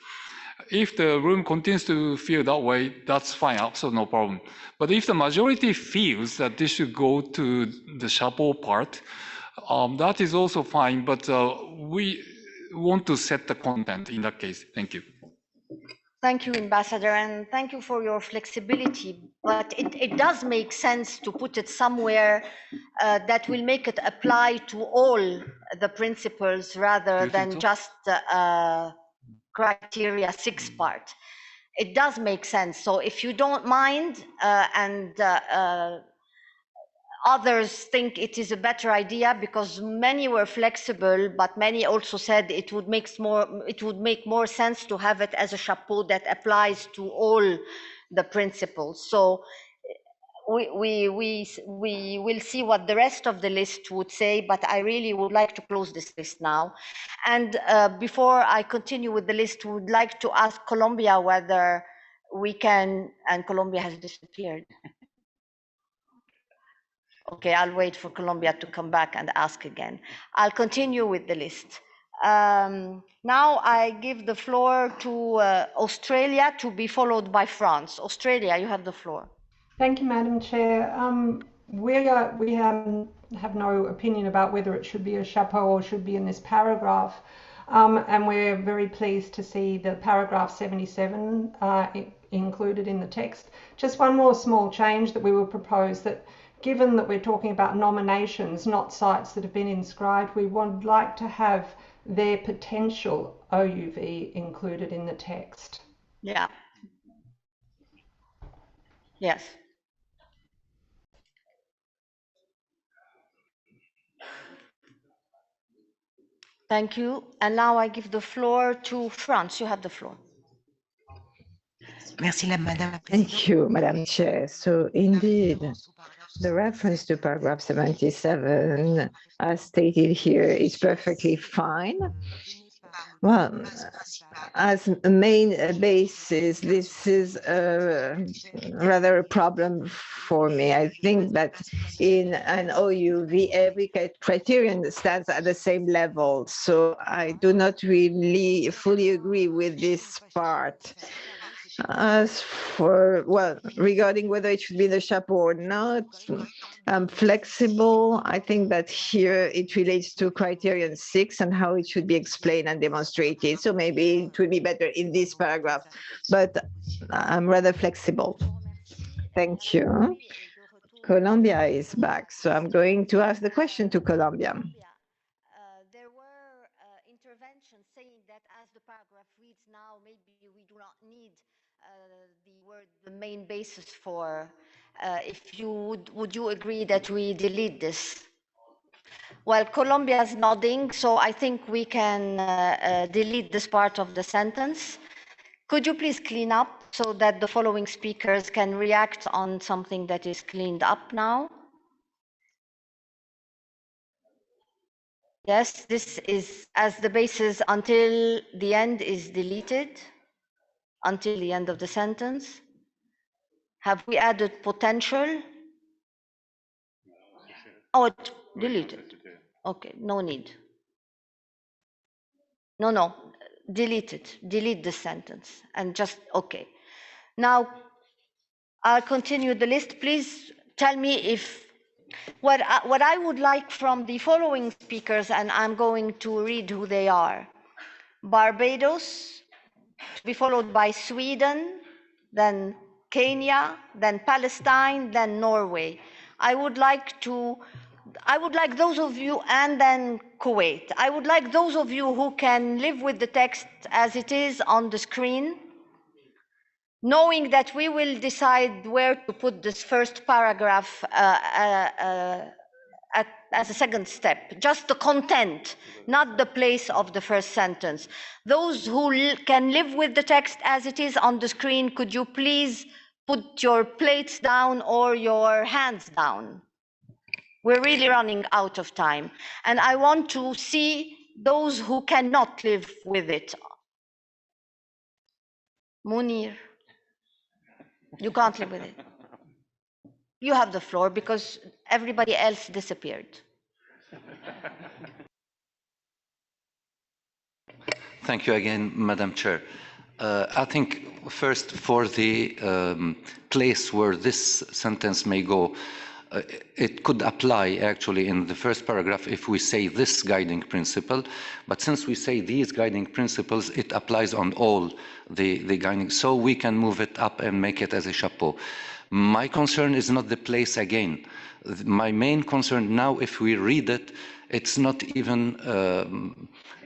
If the room continues to feel that way, that's fine, absolutely no problem. But if the majority feels that this should go to the chapeau part, that is also fine, but we want to set the content in that case. Thank you. Thank you, Ambassador, and thank you for your flexibility. But it does make sense to put it somewhere that will make it apply to all the principles rather than just criteria 6 part. It does make sense. So if you don't mind, and others think it is a better idea, because many were flexible, but many also said it would make more sense to have it as a chapeau that applies to all the principles. So we will see what the rest of the list would say, but I really would like to close this list now. And before I continue with the list, we would like to ask Colombia whether we can, and Colombia has disappeared. Okay, I'll wait for Colombia to come back and ask again. I'll continue with the list. Now I give the floor to Australia, to be followed by France. Australia, you have the floor. Thank you, Madam Chair. We have no opinion about whether it should be a chapeau or should be in this paragraph. And we're very pleased to see the paragraph 77 included in the text. Just one more small change that we will propose, that given that we're talking about nominations, not sites that have been inscribed, we would like to have their potential OUV included in the text. Yeah. Yes. Thank you. And now I give the floor to France. You have the floor. Thank you, Madam Chair. So indeed, the reference to paragraph 77, as stated here, is perfectly fine. Well, as a main basis, this is rather a problem for me. I think that in an OUV, every criterion stands at the same level. So I do not really fully agree with this part. As for, well, regarding whether it should be the chapeau or not, I'm flexible. I think that here it relates to criterion 6 and how it should be explained and demonstrated. So maybe it would be better in this paragraph, but I'm rather flexible. Thank you. Colombia is back, so I'm going to ask the question to Colombia. There were interventions saying that as the paragraph reads now, maybe we do not need the main basis for, if you would you agree that we delete this? Well, Colombia is nodding, so I think we can delete this part of the sentence. Could you please clean up so that the following speakers can react on something that is cleaned up now? Yes, this is as the basis until the end is deleted. Until the end of the sentence. Have we added potential? Oh, deleted. Okay, no need. No, delete it. Delete the sentence and just, okay. Now, I'll continue the list. Please tell me if, what I would like from the following speakers, and I'm going to read who they are. Barbados, to be followed by Sweden, then Kenya, then Palestine, then Norway. I would like those of you, and then Kuwait. I would like those of you who can live with the text as it is on the screen knowing that we will decide where to put this first paragraph as a second step, just the content, not the place of the first sentence. Those who can live with the text as it is on the screen, could you please put your plates down or your hands down? We're really running out of time. And I want to see those who cannot live with it. Munir, you can't live with it. You have the floor because everybody else disappeared. Thank you again, Madam Chair. I think first for the place where this sentence may go, it could apply actually in the first paragraph if we say this guiding principle, but since we say these guiding principles, it applies on all the guiding, so we can move it up and make it as a chapeau. My concern is not the place again. My main concern now, if we read it, it's not even,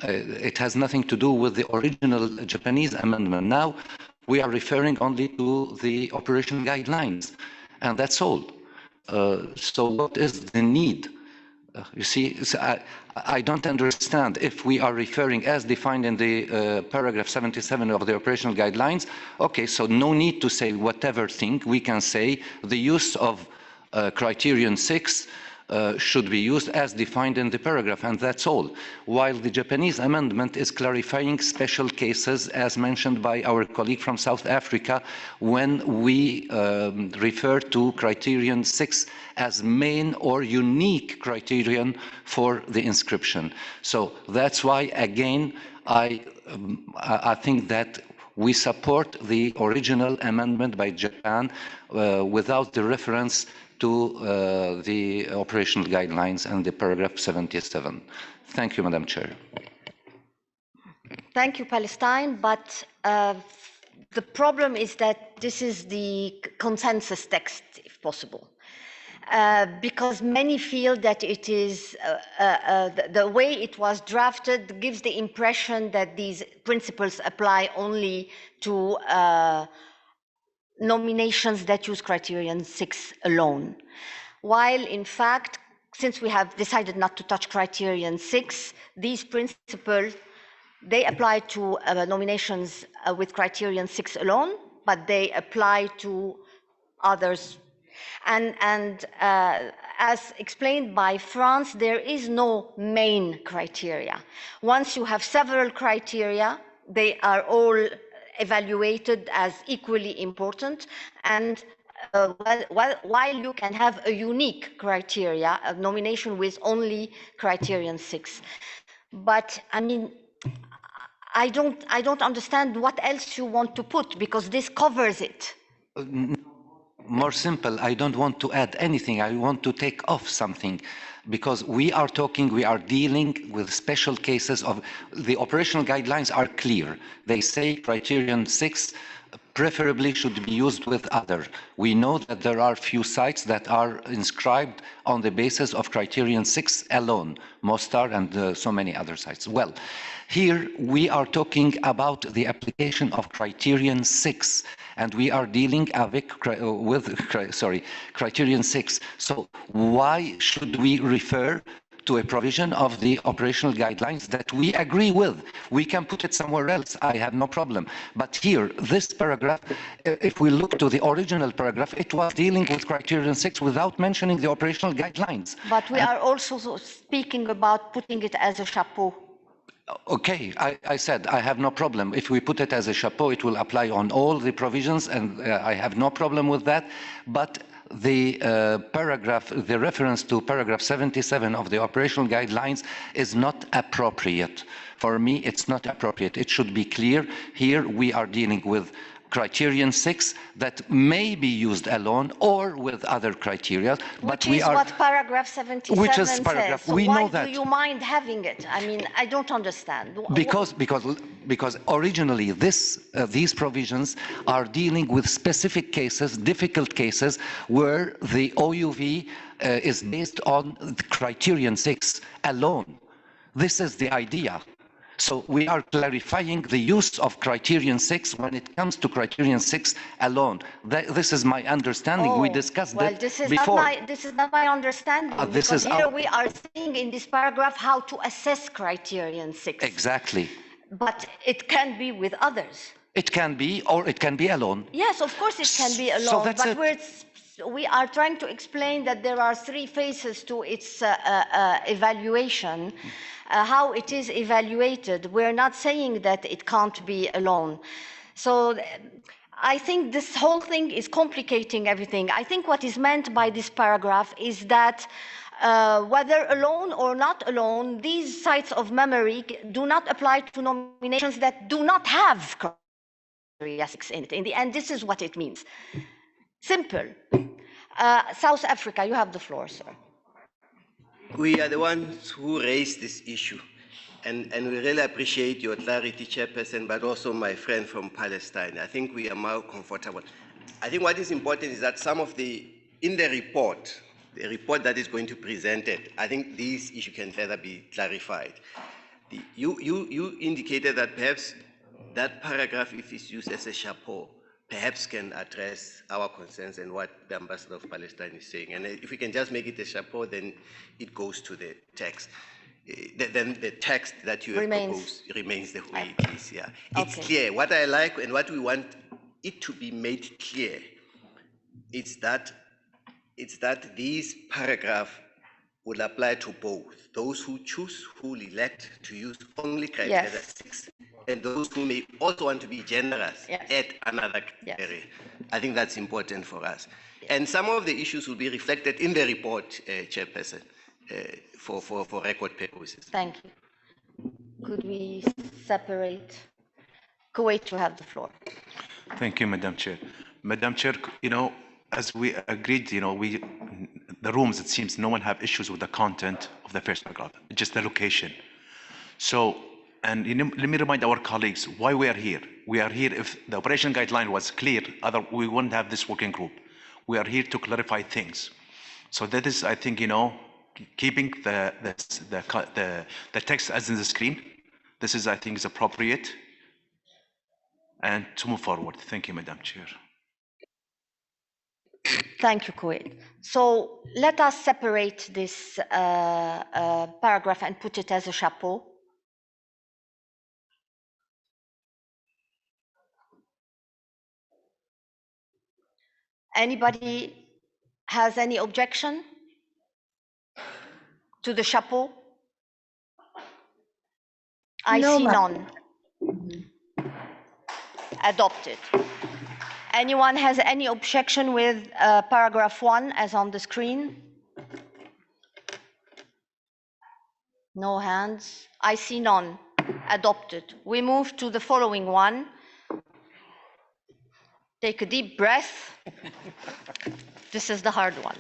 it has nothing to do with the original Japanese amendment. Now we are referring only to the operation guidelines, and that's all. So what is the need? You see, I don't understand if we are referring as defined in the paragraph 77 of the operational guidelines. Okay, so no need to say whatever thing. We can say the use of criterion 6 should be used as defined in the paragraph, and that's all. While the Japanese amendment is clarifying special cases, as mentioned by our colleague from South Africa, when we refer to criterion 6 as main or unique criterion for the inscription. So that's why, again, I think that we support the original amendment by Japan without the reference to the operational guidelines and the paragraph 77. Thank you, Madam Chair. Thank you, Palestine. But the problem is that this is the consensus text, if possible, because many feel that it is the way it was drafted gives the impression that these principles apply only to nominations that use criterion 6 alone, while in fact, since we have decided not to touch criterion 6, these principles, they apply to nominations with criterion 6 alone, but they apply to others. And as explained by France, there is no main criteria. Once you have several criteria, they are all evaluated as equally important, and while you can have a unique criteria of nomination with only criterion 6. But I mean, I don't understand what else you want to put, because this covers it. More simple, I don't want to add anything, I want to take off something. Because we are dealing with special cases of, the operational guidelines are clear. They say criterion 6 preferably should be used with other. We know that there are few sites that are inscribed on the basis of criterion 6 alone, Mostar and so many other sites. Well, here we are talking about the application of criterion 6, and we are dealing with criterion 6. So why should we refer to a provision of the operational guidelines that we agree with? We can put it somewhere else, I have no problem. But here, this paragraph, if we look to the original paragraph, it was dealing with criterion 6 without mentioning the operational guidelines. But we are also speaking about putting it as a chapeau. Okay, I said I have no problem. If we put it as a chapeau, it will apply on all the provisions, and I have no problem with that. But the paragraph, the reference to paragraph 77 of the operational guidelines is not appropriate. For me, it's not appropriate. It should be clear. Here we are dealing with criterion 6 that may be used alone or with other criteria, but which is what paragraph 77 which is paragraph, says. So we why know that. do you mind having it? I mean, I don't understand. Because originally these provisions are dealing with specific cases, difficult cases, where the OUV is based on the criterion 6 alone. This is the idea. So we are clarifying the use of criterion 6 when it comes to criterion 6 alone. This is my understanding. We discussed well, it this is before. This is not my understanding. This because is here our- we are saying in this paragraph how to assess criterion 6. Exactly. But it can be with others. It can be, or it can be alone. Yes, of course it can be So alone, that's but it. we are trying to explain that there are 3 phases to its evaluation, how it is evaluated. We're not saying that it can't be alone. So I think this whole thing is complicating everything. I think what is meant by this paragraph is that whether alone or not alone, these sites of memory do not apply to nominations that do not have criteria 6 in it. In the end, this is what it means. Simple. South Africa, you have the floor, sir. We are the ones who raised this issue, and we really appreciate your clarity, Chairperson, but also my friend from Palestine. I think we are more comfortable. I think what is important is that some of in the report that is going to be presented, I think these issues can further be clarified. You indicated that perhaps that paragraph, if it's used as a chapeau, perhaps can address our concerns and what the Ambassador of Palestine is saying. And if we can just make it a chapeau, then it goes to the text. Then the text that you have proposed remains the way it is. Yeah, it's clear. What I like and what we want it to be made clear, it's that these paragraph will apply to both those who choose, who elect to use only criteria 6, and those who may also want to be generous, add another criteria. I think that's important for us. And some of the issues will be reflected in the report, Chairperson, for record purposes. Thank you. Could we separate? Kuwait, you have the floor. Thank you, Madam Chair. Madam Chair, as we agreed, the rooms, it seems no one have issues with the content of the first paragraph, just the location. So, and let me remind our colleagues why we are here. We are here if the operation guideline was clear, we wouldn't have this working group. We are here to clarify things. So that is, I think, keeping the text as in the screen. This is, I think, is appropriate. And to move forward. Thank you, Madam Chair. Thank you, Kuwait. So let us separate this paragraph and put it as a chapeau. Anybody has any objection to the chapeau? I see none. Adopted. Anyone has any objection with paragraph 1 as on the screen? No hands. I see none. Adopted. We move to the following one. Take a deep breath. This is the hard one.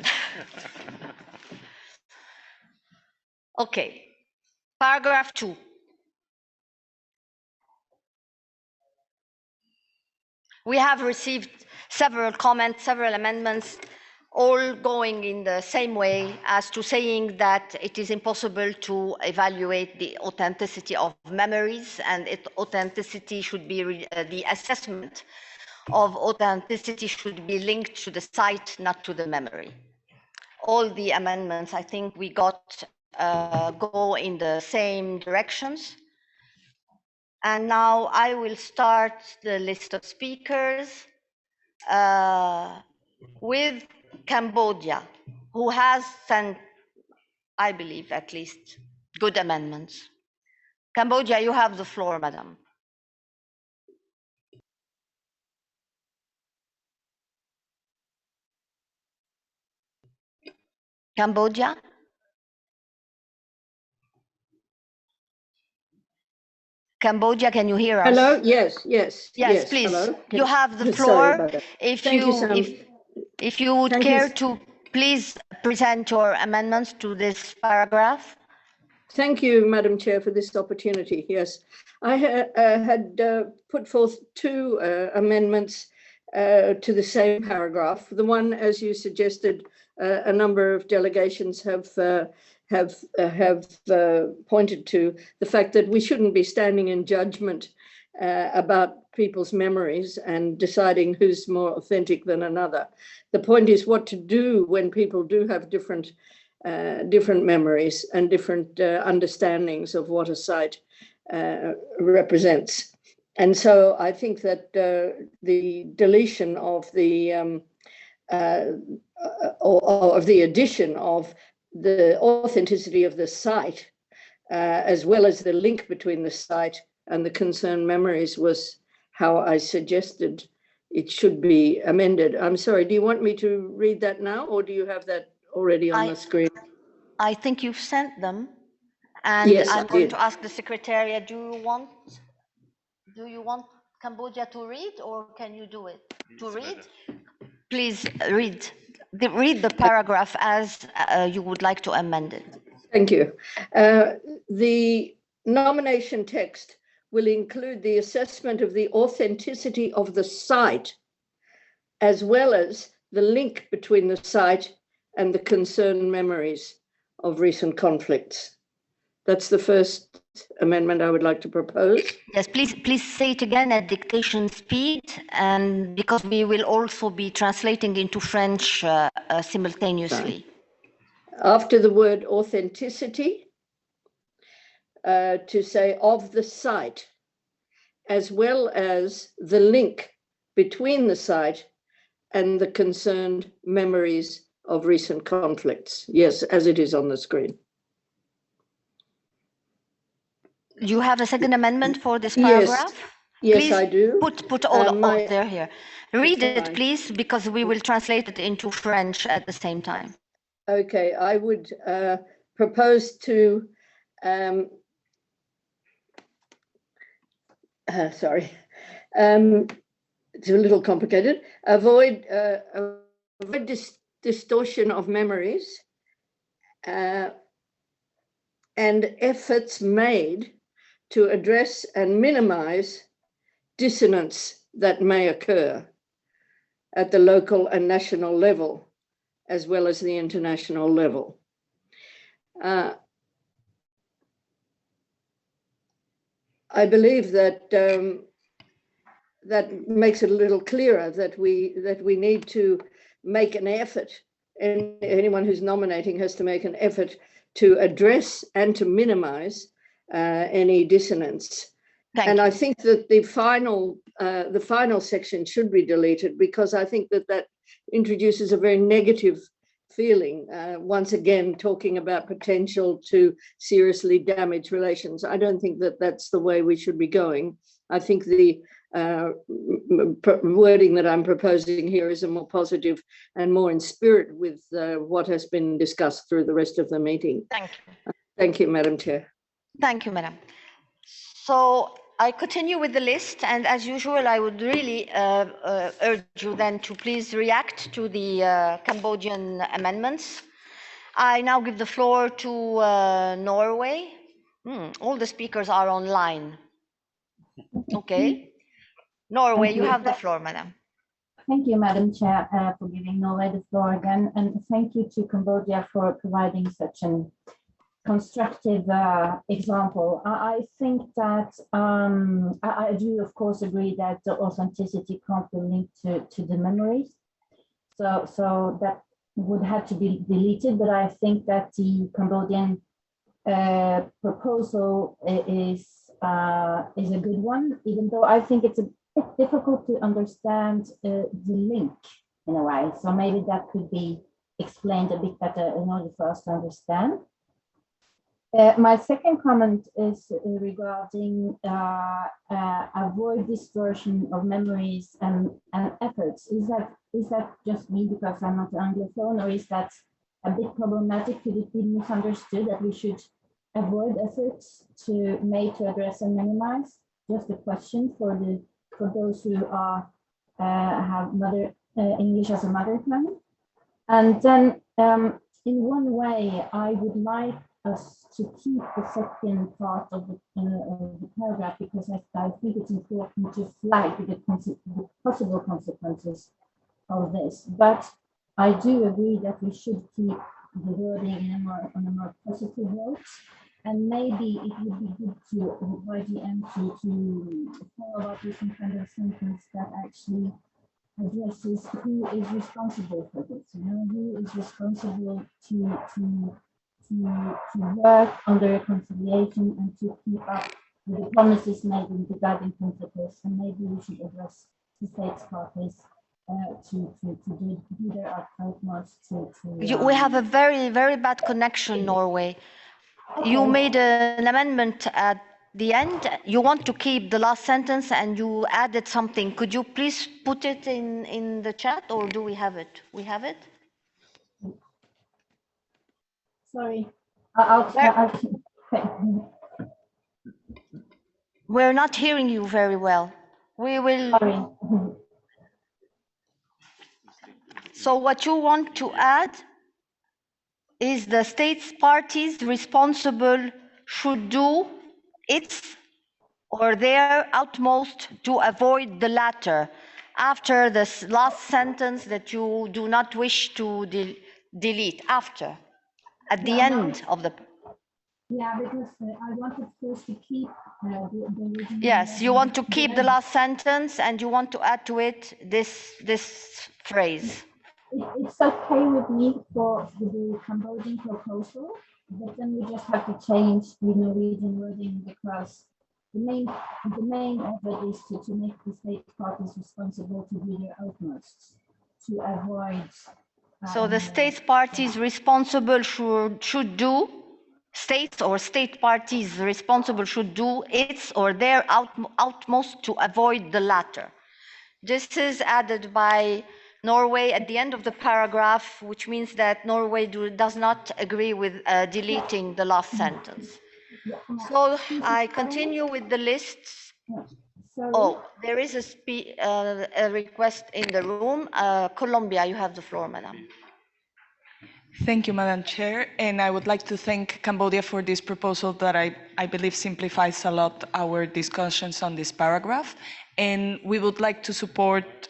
Okay. Paragraph 2. We have received several comments, several amendments, all going in the same way as to saying that it is impossible to evaluate the authenticity of memories, and authenticity should be, the assessment of authenticity should be linked to the site, not to the memory. All the amendments, I think we got, go in the same directions. And now I will start the list of speakers with Cambodia, who has sent, I believe, at least good amendments. Cambodia, you have the floor, madam. Cambodia? Cambodia, can you hear us? Hello. Yes. Yes, please. Hello. You have the Sorry floor. about that. If Thank you, Sam. if you would Thank care you. to please present your amendments to this paragraph. Thank you, Madam Chair, for this opportunity. Yes, I had put forth 2 amendments to the same paragraph. The one, as you suggested, a number of delegations have pointed to the fact that we shouldn't be standing in judgment about people's memories and deciding who's more authentic than another. The point is what to do when people do have different memories and different understandings of what a site represents. And so I think that the deletion of the or of the addition of the authenticity of the site, as well as the link between the site and the concerned memories, was how I suggested it should be amended. I'm sorry, do you want me to read that now, or do you have that already on the screen? I think you've sent them, and yes, I'm going to ask the Secretariat, do you want Cambodia to read, or can you do it? To read? Please read the paragraph as you would like to amend it. Thank you. The nomination text will include the assessment of the authenticity of the site, as well as the link between the site and the concerned memories of recent conflicts. That's the first amendment I would like to propose. Yes, please say it again at dictation speed, and because we will also be translating into French simultaneously. After the word authenticity, to say of the site, as well as the link between the site and the concerned memories of recent conflicts. Yes, as it is on the screen. You have a second amendment for this paragraph? Yes, please I do. Put all of there here. Read it, please, because we will translate it into French at the same time. Okay, I would propose to, sorry, it's a little complicated. Avoid distortion of memories and efforts made to address and minimize dissonance that may occur at the local and national level, as well as the international level. I believe that that makes it a little clearer that we need to make an effort, and anyone who's nominating has to make an effort to address and to minimize any dissonance. And I think that the final section should be deleted, because I think that introduces a very negative feeling, once again talking about potential to seriously damage relations. I don't think that that's the way we should be going. I think the wording that I'm proposing here is a more positive and more in spirit with what has been discussed through the rest of the meeting. Thank you. Thank you, Madam Chair. Thank you, Madam. So I continue with the list, and as usual, I would really urge you then to please react to the Cambodian amendments. I now give the floor to Norway. All the speakers are online. Okay. Norway, you have the floor, Madam. Thank you, Madam Chair, for giving Norway the floor again, and thank you to Cambodia for providing such an constructive example. I think that I do, of course, agree that the authenticity can't be linked to the memories. So that would have to be deleted, but I think that the Cambodian proposal is a good one, even though I think it's a bit difficult to understand the link in a way. So maybe that could be explained a bit better in order for us to understand. My second comment is regarding avoid distortion of memories and efforts. Is that just me because I'm not Anglophone, or is that a bit problematic? Could it be misunderstood that we should avoid efforts made to address and minimize? Just a question for those who have English as a mother tongue. And then in one way, I would like us to keep the second part of the paragraph, because I think it's important to flag the possible consequences of this. But I do agree that we should keep the wording on a more positive note. And maybe it would be good to invite the MC to follow up with some kind of sentence that actually addresses who is responsible for this, who is responsible to work on the reconciliation and to keep up with the promises made in the guiding principles. And maybe we should address the states parties to do their utmost to We have a very, very bad connection, Norway. Okay. You made an amendment at the end. You want to keep the last sentence and you added something. Could you please put it in the chat, or do we have it? We have it? Sorry. We're not hearing you very well. We will. Sorry. So what you want to add is the states parties responsible should do its or their utmost to avoid the latter, after this last sentence that you do not wish to delete, after, at the end of the... Yeah, because I wanted first to keep the Yes, you want to keep the last sentence and you want to add to it this phrase. It's okay with me for the Cambodian proposal, but then we just have to change the Norwegian wording, because the main effort is to make the state parties responsible to do their utmost to avoid. So the state parties responsible should do, states or state parties responsible should do its or their utmost to avoid the latter. This is added by Norway at the end of the paragraph, which means that Norway does not agree with deleting the last sentence. So I continue with the lists. Oh, there is a request in the room. Colombia, you have the floor, madam. Thank you, Madam Chair. And I would like to thank Cambodia for this proposal that I believe simplifies a lot our discussions on this paragraph. And we would like to support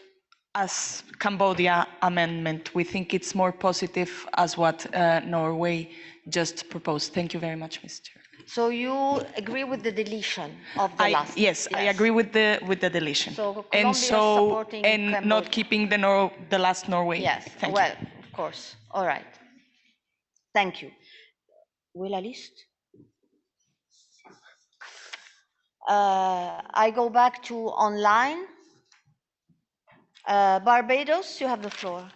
as Cambodia amendment. We think it's more positive as what Norway just proposed. Thank you very much, Mr. Chair. So you agree with the deletion of the last? Yes, I agree with the deletion. So and not keeping the last Norway. Yes, Thank well, you. of course. All right. Thank you. Où est la liste? I go back to online. Barbados, you have the floor.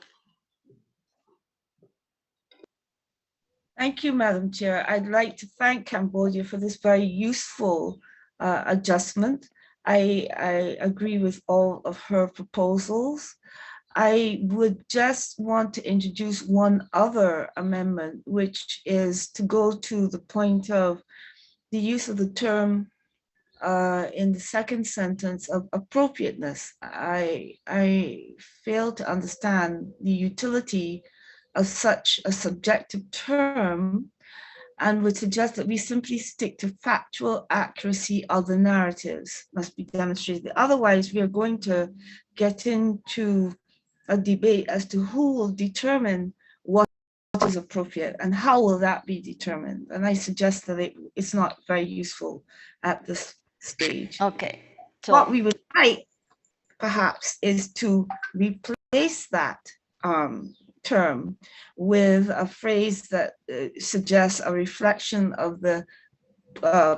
Thank you, Madam Chair. I'd like to thank Cambodia for this very useful adjustment. I agree with all of her proposals. I would just want to introduce one other amendment, which is to go to the point of the use of the term in the second sentence of appropriateness. I fail to understand the utility of such a subjective term, and would suggest that we simply stick to factual accuracy of the narratives must be demonstrated. Otherwise, we are going to get into a debate as to who will determine what is appropriate and how will that be determined. And I suggest that it's not very useful at this stage. Okay. So what we would like, perhaps, is to replace that term with a phrase that suggests a reflection of the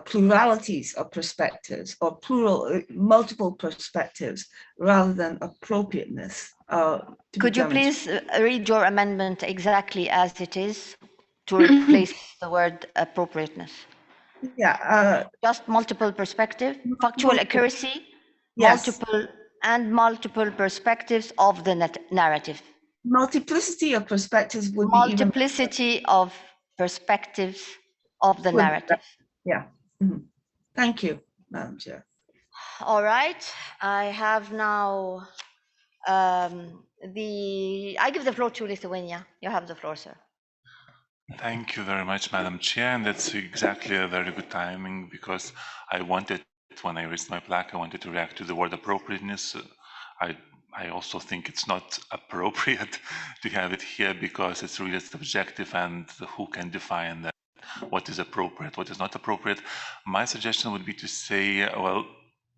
pluralities of perspectives, or multiple perspectives, rather than appropriateness. Could you please read your amendment exactly as it is to replace the word appropriateness? Yeah. Just multiple perspective, factual accuracy, yes. multiple perspectives of the narrative. Multiplicity of perspectives would multiplicity of perspectives of the narrative. Yeah. Mm-hmm. Thank you, Madam Chair. All right. I have now I give the floor to Lithuania. You have the floor, sir. Thank you very much, Madam Chair, and that's exactly a very good timing, because I wanted, when I raised my plaque, I wanted to react to the word appropriateness. I I also think it's not appropriate to have it here because it's really subjective and who can define that, what is appropriate, what is not appropriate. My suggestion would be to say, well,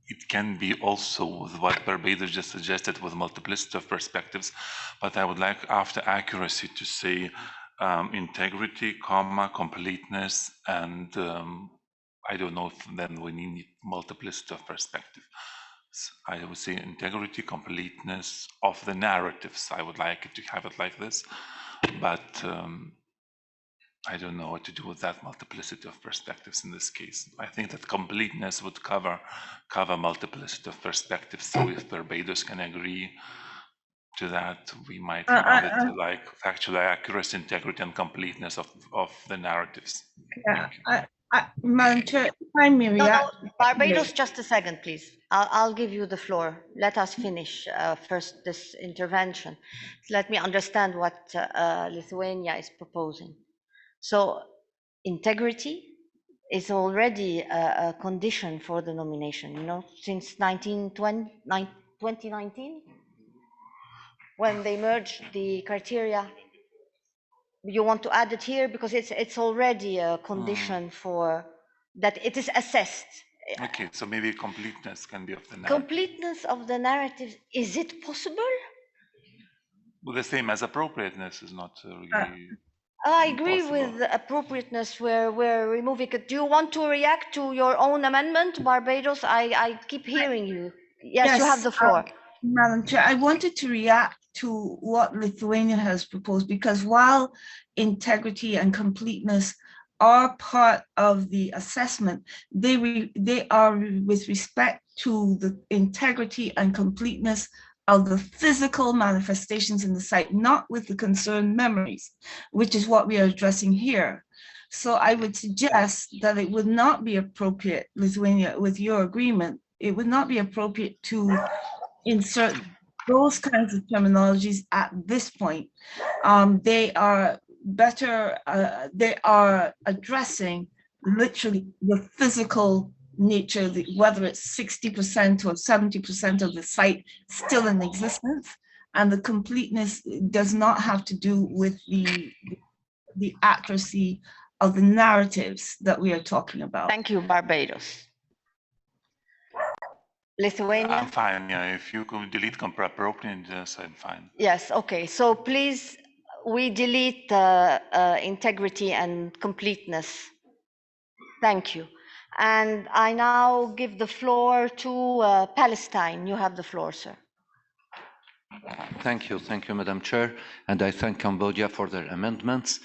it can be also with what Barbados just suggested with multiplicity of perspectives, but I would like after accuracy to say integrity, comma, completeness, and I don't know if then we need multiplicity of perspective. I would say integrity, completeness of the narratives. I would like it to have it like this, but I don't know what to do with that multiplicity of perspectives in this case. I think that completeness would cover multiplicity of perspectives. So if Barbados can agree to that, we might have it like factual accuracy, integrity, and completeness of the narratives. Yeah, Madam Chair, if I may react. No, Barbados, just a second, please. I'll give you the floor. Let us finish first this intervention. Let me understand what Lithuania is proposing. So integrity is already a condition for the nomination, you know, since 2019, when they merged the criteria. You want to add it here because it's already a condition for that it is assessed. Okay, so maybe completeness can be of the narrative. Completeness of the narrative, is it possible? Well, the same as appropriateness is not really. I agree with the appropriateness where we're removing it. Do you want to react to your own amendment, Barbados? I keep hearing you. Yes, you have the floor. Madam Chair, I wanted to react to what Lithuania has proposed, because while integrity and completeness are part of the assessment, they are with respect to the integrity and completeness of the physical manifestations in the site, not with the concerned memories, which is what we are addressing here. So I would suggest that it would not be appropriate, Lithuania, with your agreement, it would not be appropriate to insert those kinds of terminologies at this point. They are better, they are addressing literally the physical nature, whether it's 60% or 70% of the site still in existence, and the completeness does not have to do with the accuracy of the narratives that we are talking about. Thank you, Barbados. Lithuania? I'm fine, yeah. If you could delete appropriateness, I'm fine. Yes, okay. So please, we delete integrity and completeness. Thank you. And I now give the floor to Palestine. You have the floor, sir. Thank you, Madam Chair. And I thank Cambodia for their amendments.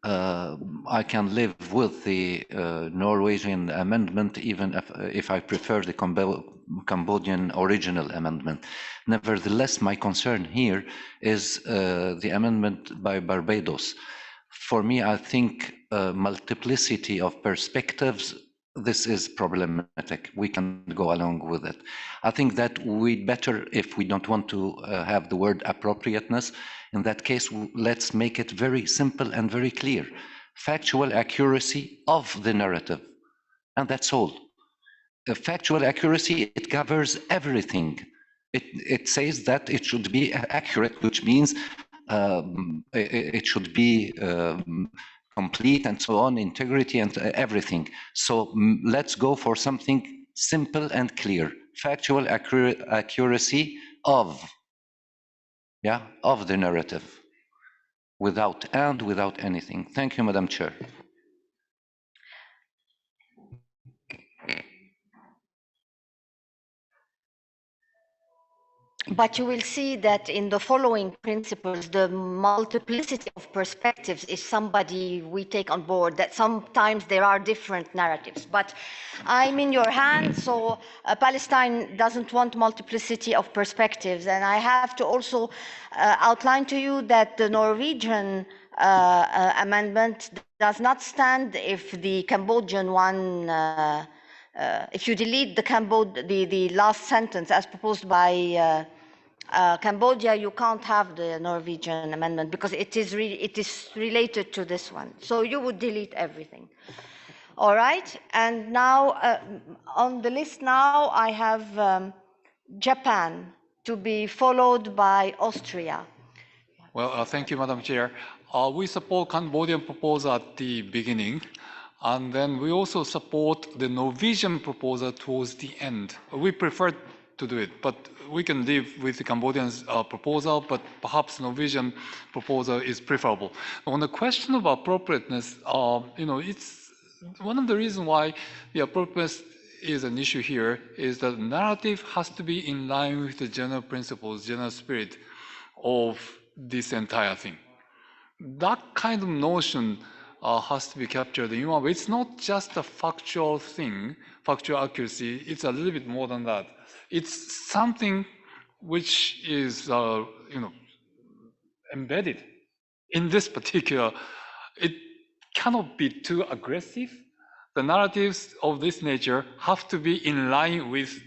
I can live with the Norwegian amendment, even if I prefer the Cambodian original amendment. Nevertheless, my concern here is the amendment by Barbados. For me, I think multiplicity of perspectives, this is problematic. We can go along with it. I think that we'd better, if we don't want to have the word appropriateness, in that case, let's make it very simple and very clear. Factual accuracy of the narrative, and that's all. Factual accuracy, it covers everything. It says that it should be accurate, which means it should be complete and so on, integrity and everything. So let's go for something simple and clear. Factual accuracy of the narrative, without anything. Thank you, Madam Chair. But you will see that in the following principles, the multiplicity of perspectives is somebody we take on board, that sometimes there are different narratives. But I'm in your hands, so Palestine doesn't want multiplicity of perspectives. And I have to also outline to you that the Norwegian amendment does not stand if the Cambodian one if you delete the last sentence as proposed by Cambodia, you can't have the Norwegian amendment because it is related to this one. So you would delete everything. All right. And now on the list now I have Japan. to be followed by Austria. Well, thank you, Madam Chair. We support Cambodian proposal at the beginning, and then we also support the Norwegian proposal towards the end. We prefer to do it, but we can live with the Cambodian proposal, but perhaps Norwegian proposal is preferable. On the question of appropriateness, it's one of the reasons why the appropriateness is an issue here is that narrative has to be in line with the general principles, general spirit of this entire thing. That kind of notion has to be captured in one way. It's not just a factual thing, factual accuracy. It's a little bit more than that. It's something which is, embedded in this particular. It cannot be too aggressive. The narratives of this nature have to be in line with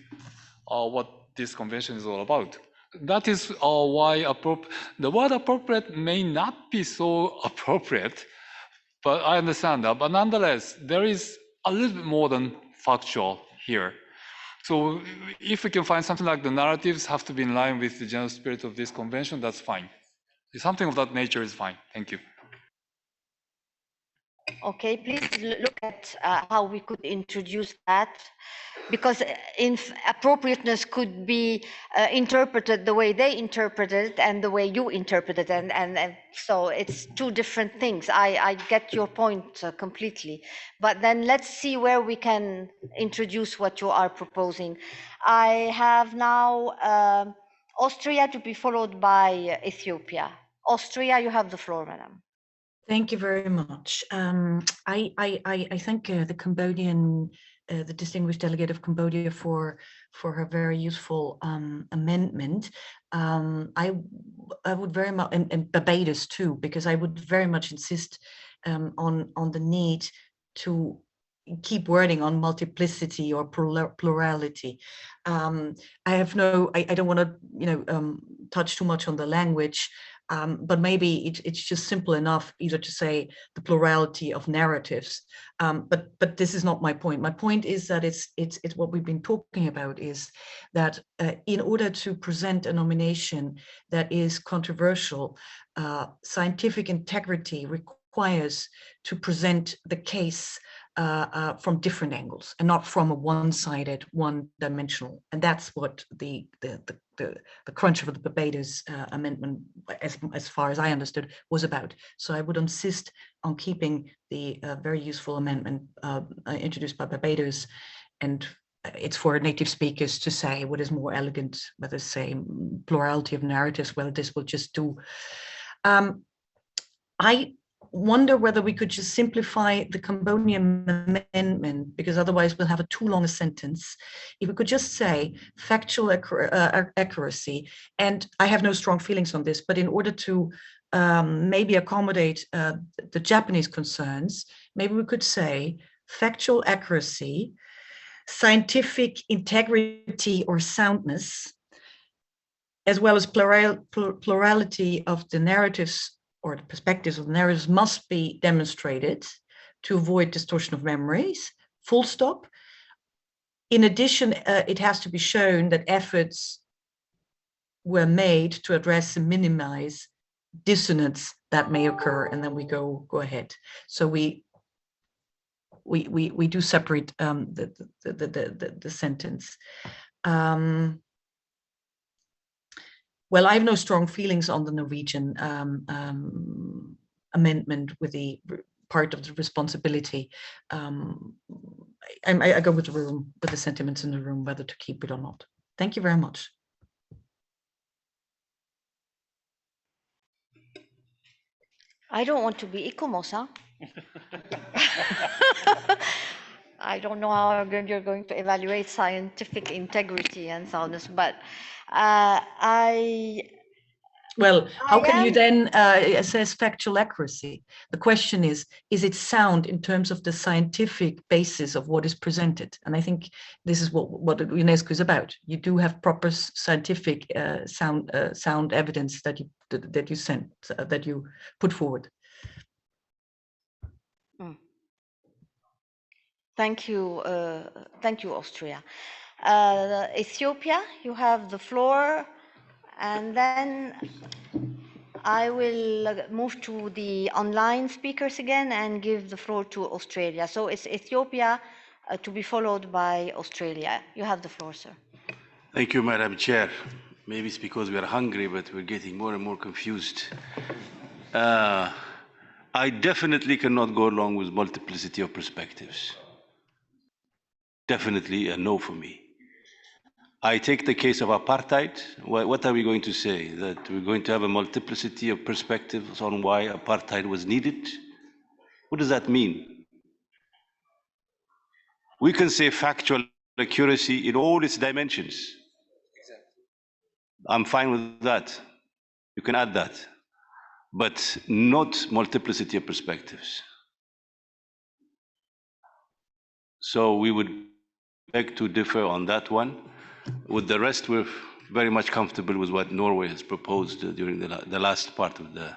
what this convention is all about. That is why the word appropriate may not be so appropriate, but I understand that. But nonetheless, there is a little bit more than factual here. So if we can find something like the narratives have to be in line with the general spirit of this convention, that's fine. Something of that nature is fine. Thank you. Okay, please look at how we could introduce that, because appropriateness could be interpreted the way they interpreted it and the way you interpret it, and so it's two different things. I get your point completely, but then let's see where we can introduce what you are proposing. I have now Austria to be followed by Ethiopia. Austria, you have the floor, madam. Thank you very much. I thank the Cambodian, the distinguished delegate of Cambodia for her very useful amendment. I would very much, and Barbados too, because I would very much insist on the need to keep wording on multiplicity or plurality. I don't want to, touch too much on the language. But maybe it's just simple enough either to say the plurality of narratives. But this is not my point. My point is that it's what we've been talking about is that in order to present a nomination that is controversial, scientific integrity requires to present the case from different angles and not from a one-sided, one-dimensional. And that's what the crunch of the Barbados amendment, as far as I understood, was about. So I would insist on keeping the very useful amendment introduced by Barbados, and it's for native speakers to say what is more elegant, whether say plurality of narratives, whether this will just do. I wonder whether we could just simplify the Cambodian amendment, because otherwise we'll have a too long a sentence. If we could just say factual accuracy, and I have no strong feelings on this, but in order to maybe accommodate the Japanese concerns, maybe we could say factual accuracy, scientific integrity or soundness, as well as plurality of the narratives or the perspectives of the narratives must be demonstrated to avoid distortion of memories, full stop. In addition, it has to be shown that efforts were made to address and minimize dissonance that may occur, and then we go ahead. So we do separate the sentence. Well, I have no strong feelings on the Norwegian amendment with the part of the responsibility. I go with the room, with the sentiments in the room, whether to keep it or not. Thank you very much. I don't want to be ICOMOS, huh? I don't know how you're going to evaluate scientific integrity and soundness, but well, how can you then assess factual accuracy? The question is it sound in terms of the scientific basis of what is presented? And I think this is what UNESCO is about. You do have proper scientific sound evidence that you put forward. Thank you, Austria. Ethiopia, you have the floor. And then I will move to the online speakers again and give the floor to Australia. So it's Ethiopia to be followed by Australia. You have the floor, sir. Thank you, Madam Chair. Maybe it's because we are hungry, but we're getting more and more confused. I definitely cannot go along with multiplicity of perspectives. Definitely a no for me. I take the case of apartheid. What are we going to say? That we're going to have a multiplicity of perspectives on why apartheid was needed? What does that mean? We can say factual accuracy in all its dimensions. I'm fine with that. You can add that, but not multiplicity of perspectives. So we would beg to differ on that one. With the rest, we're very much comfortable with what Norway has proposed during the last part of the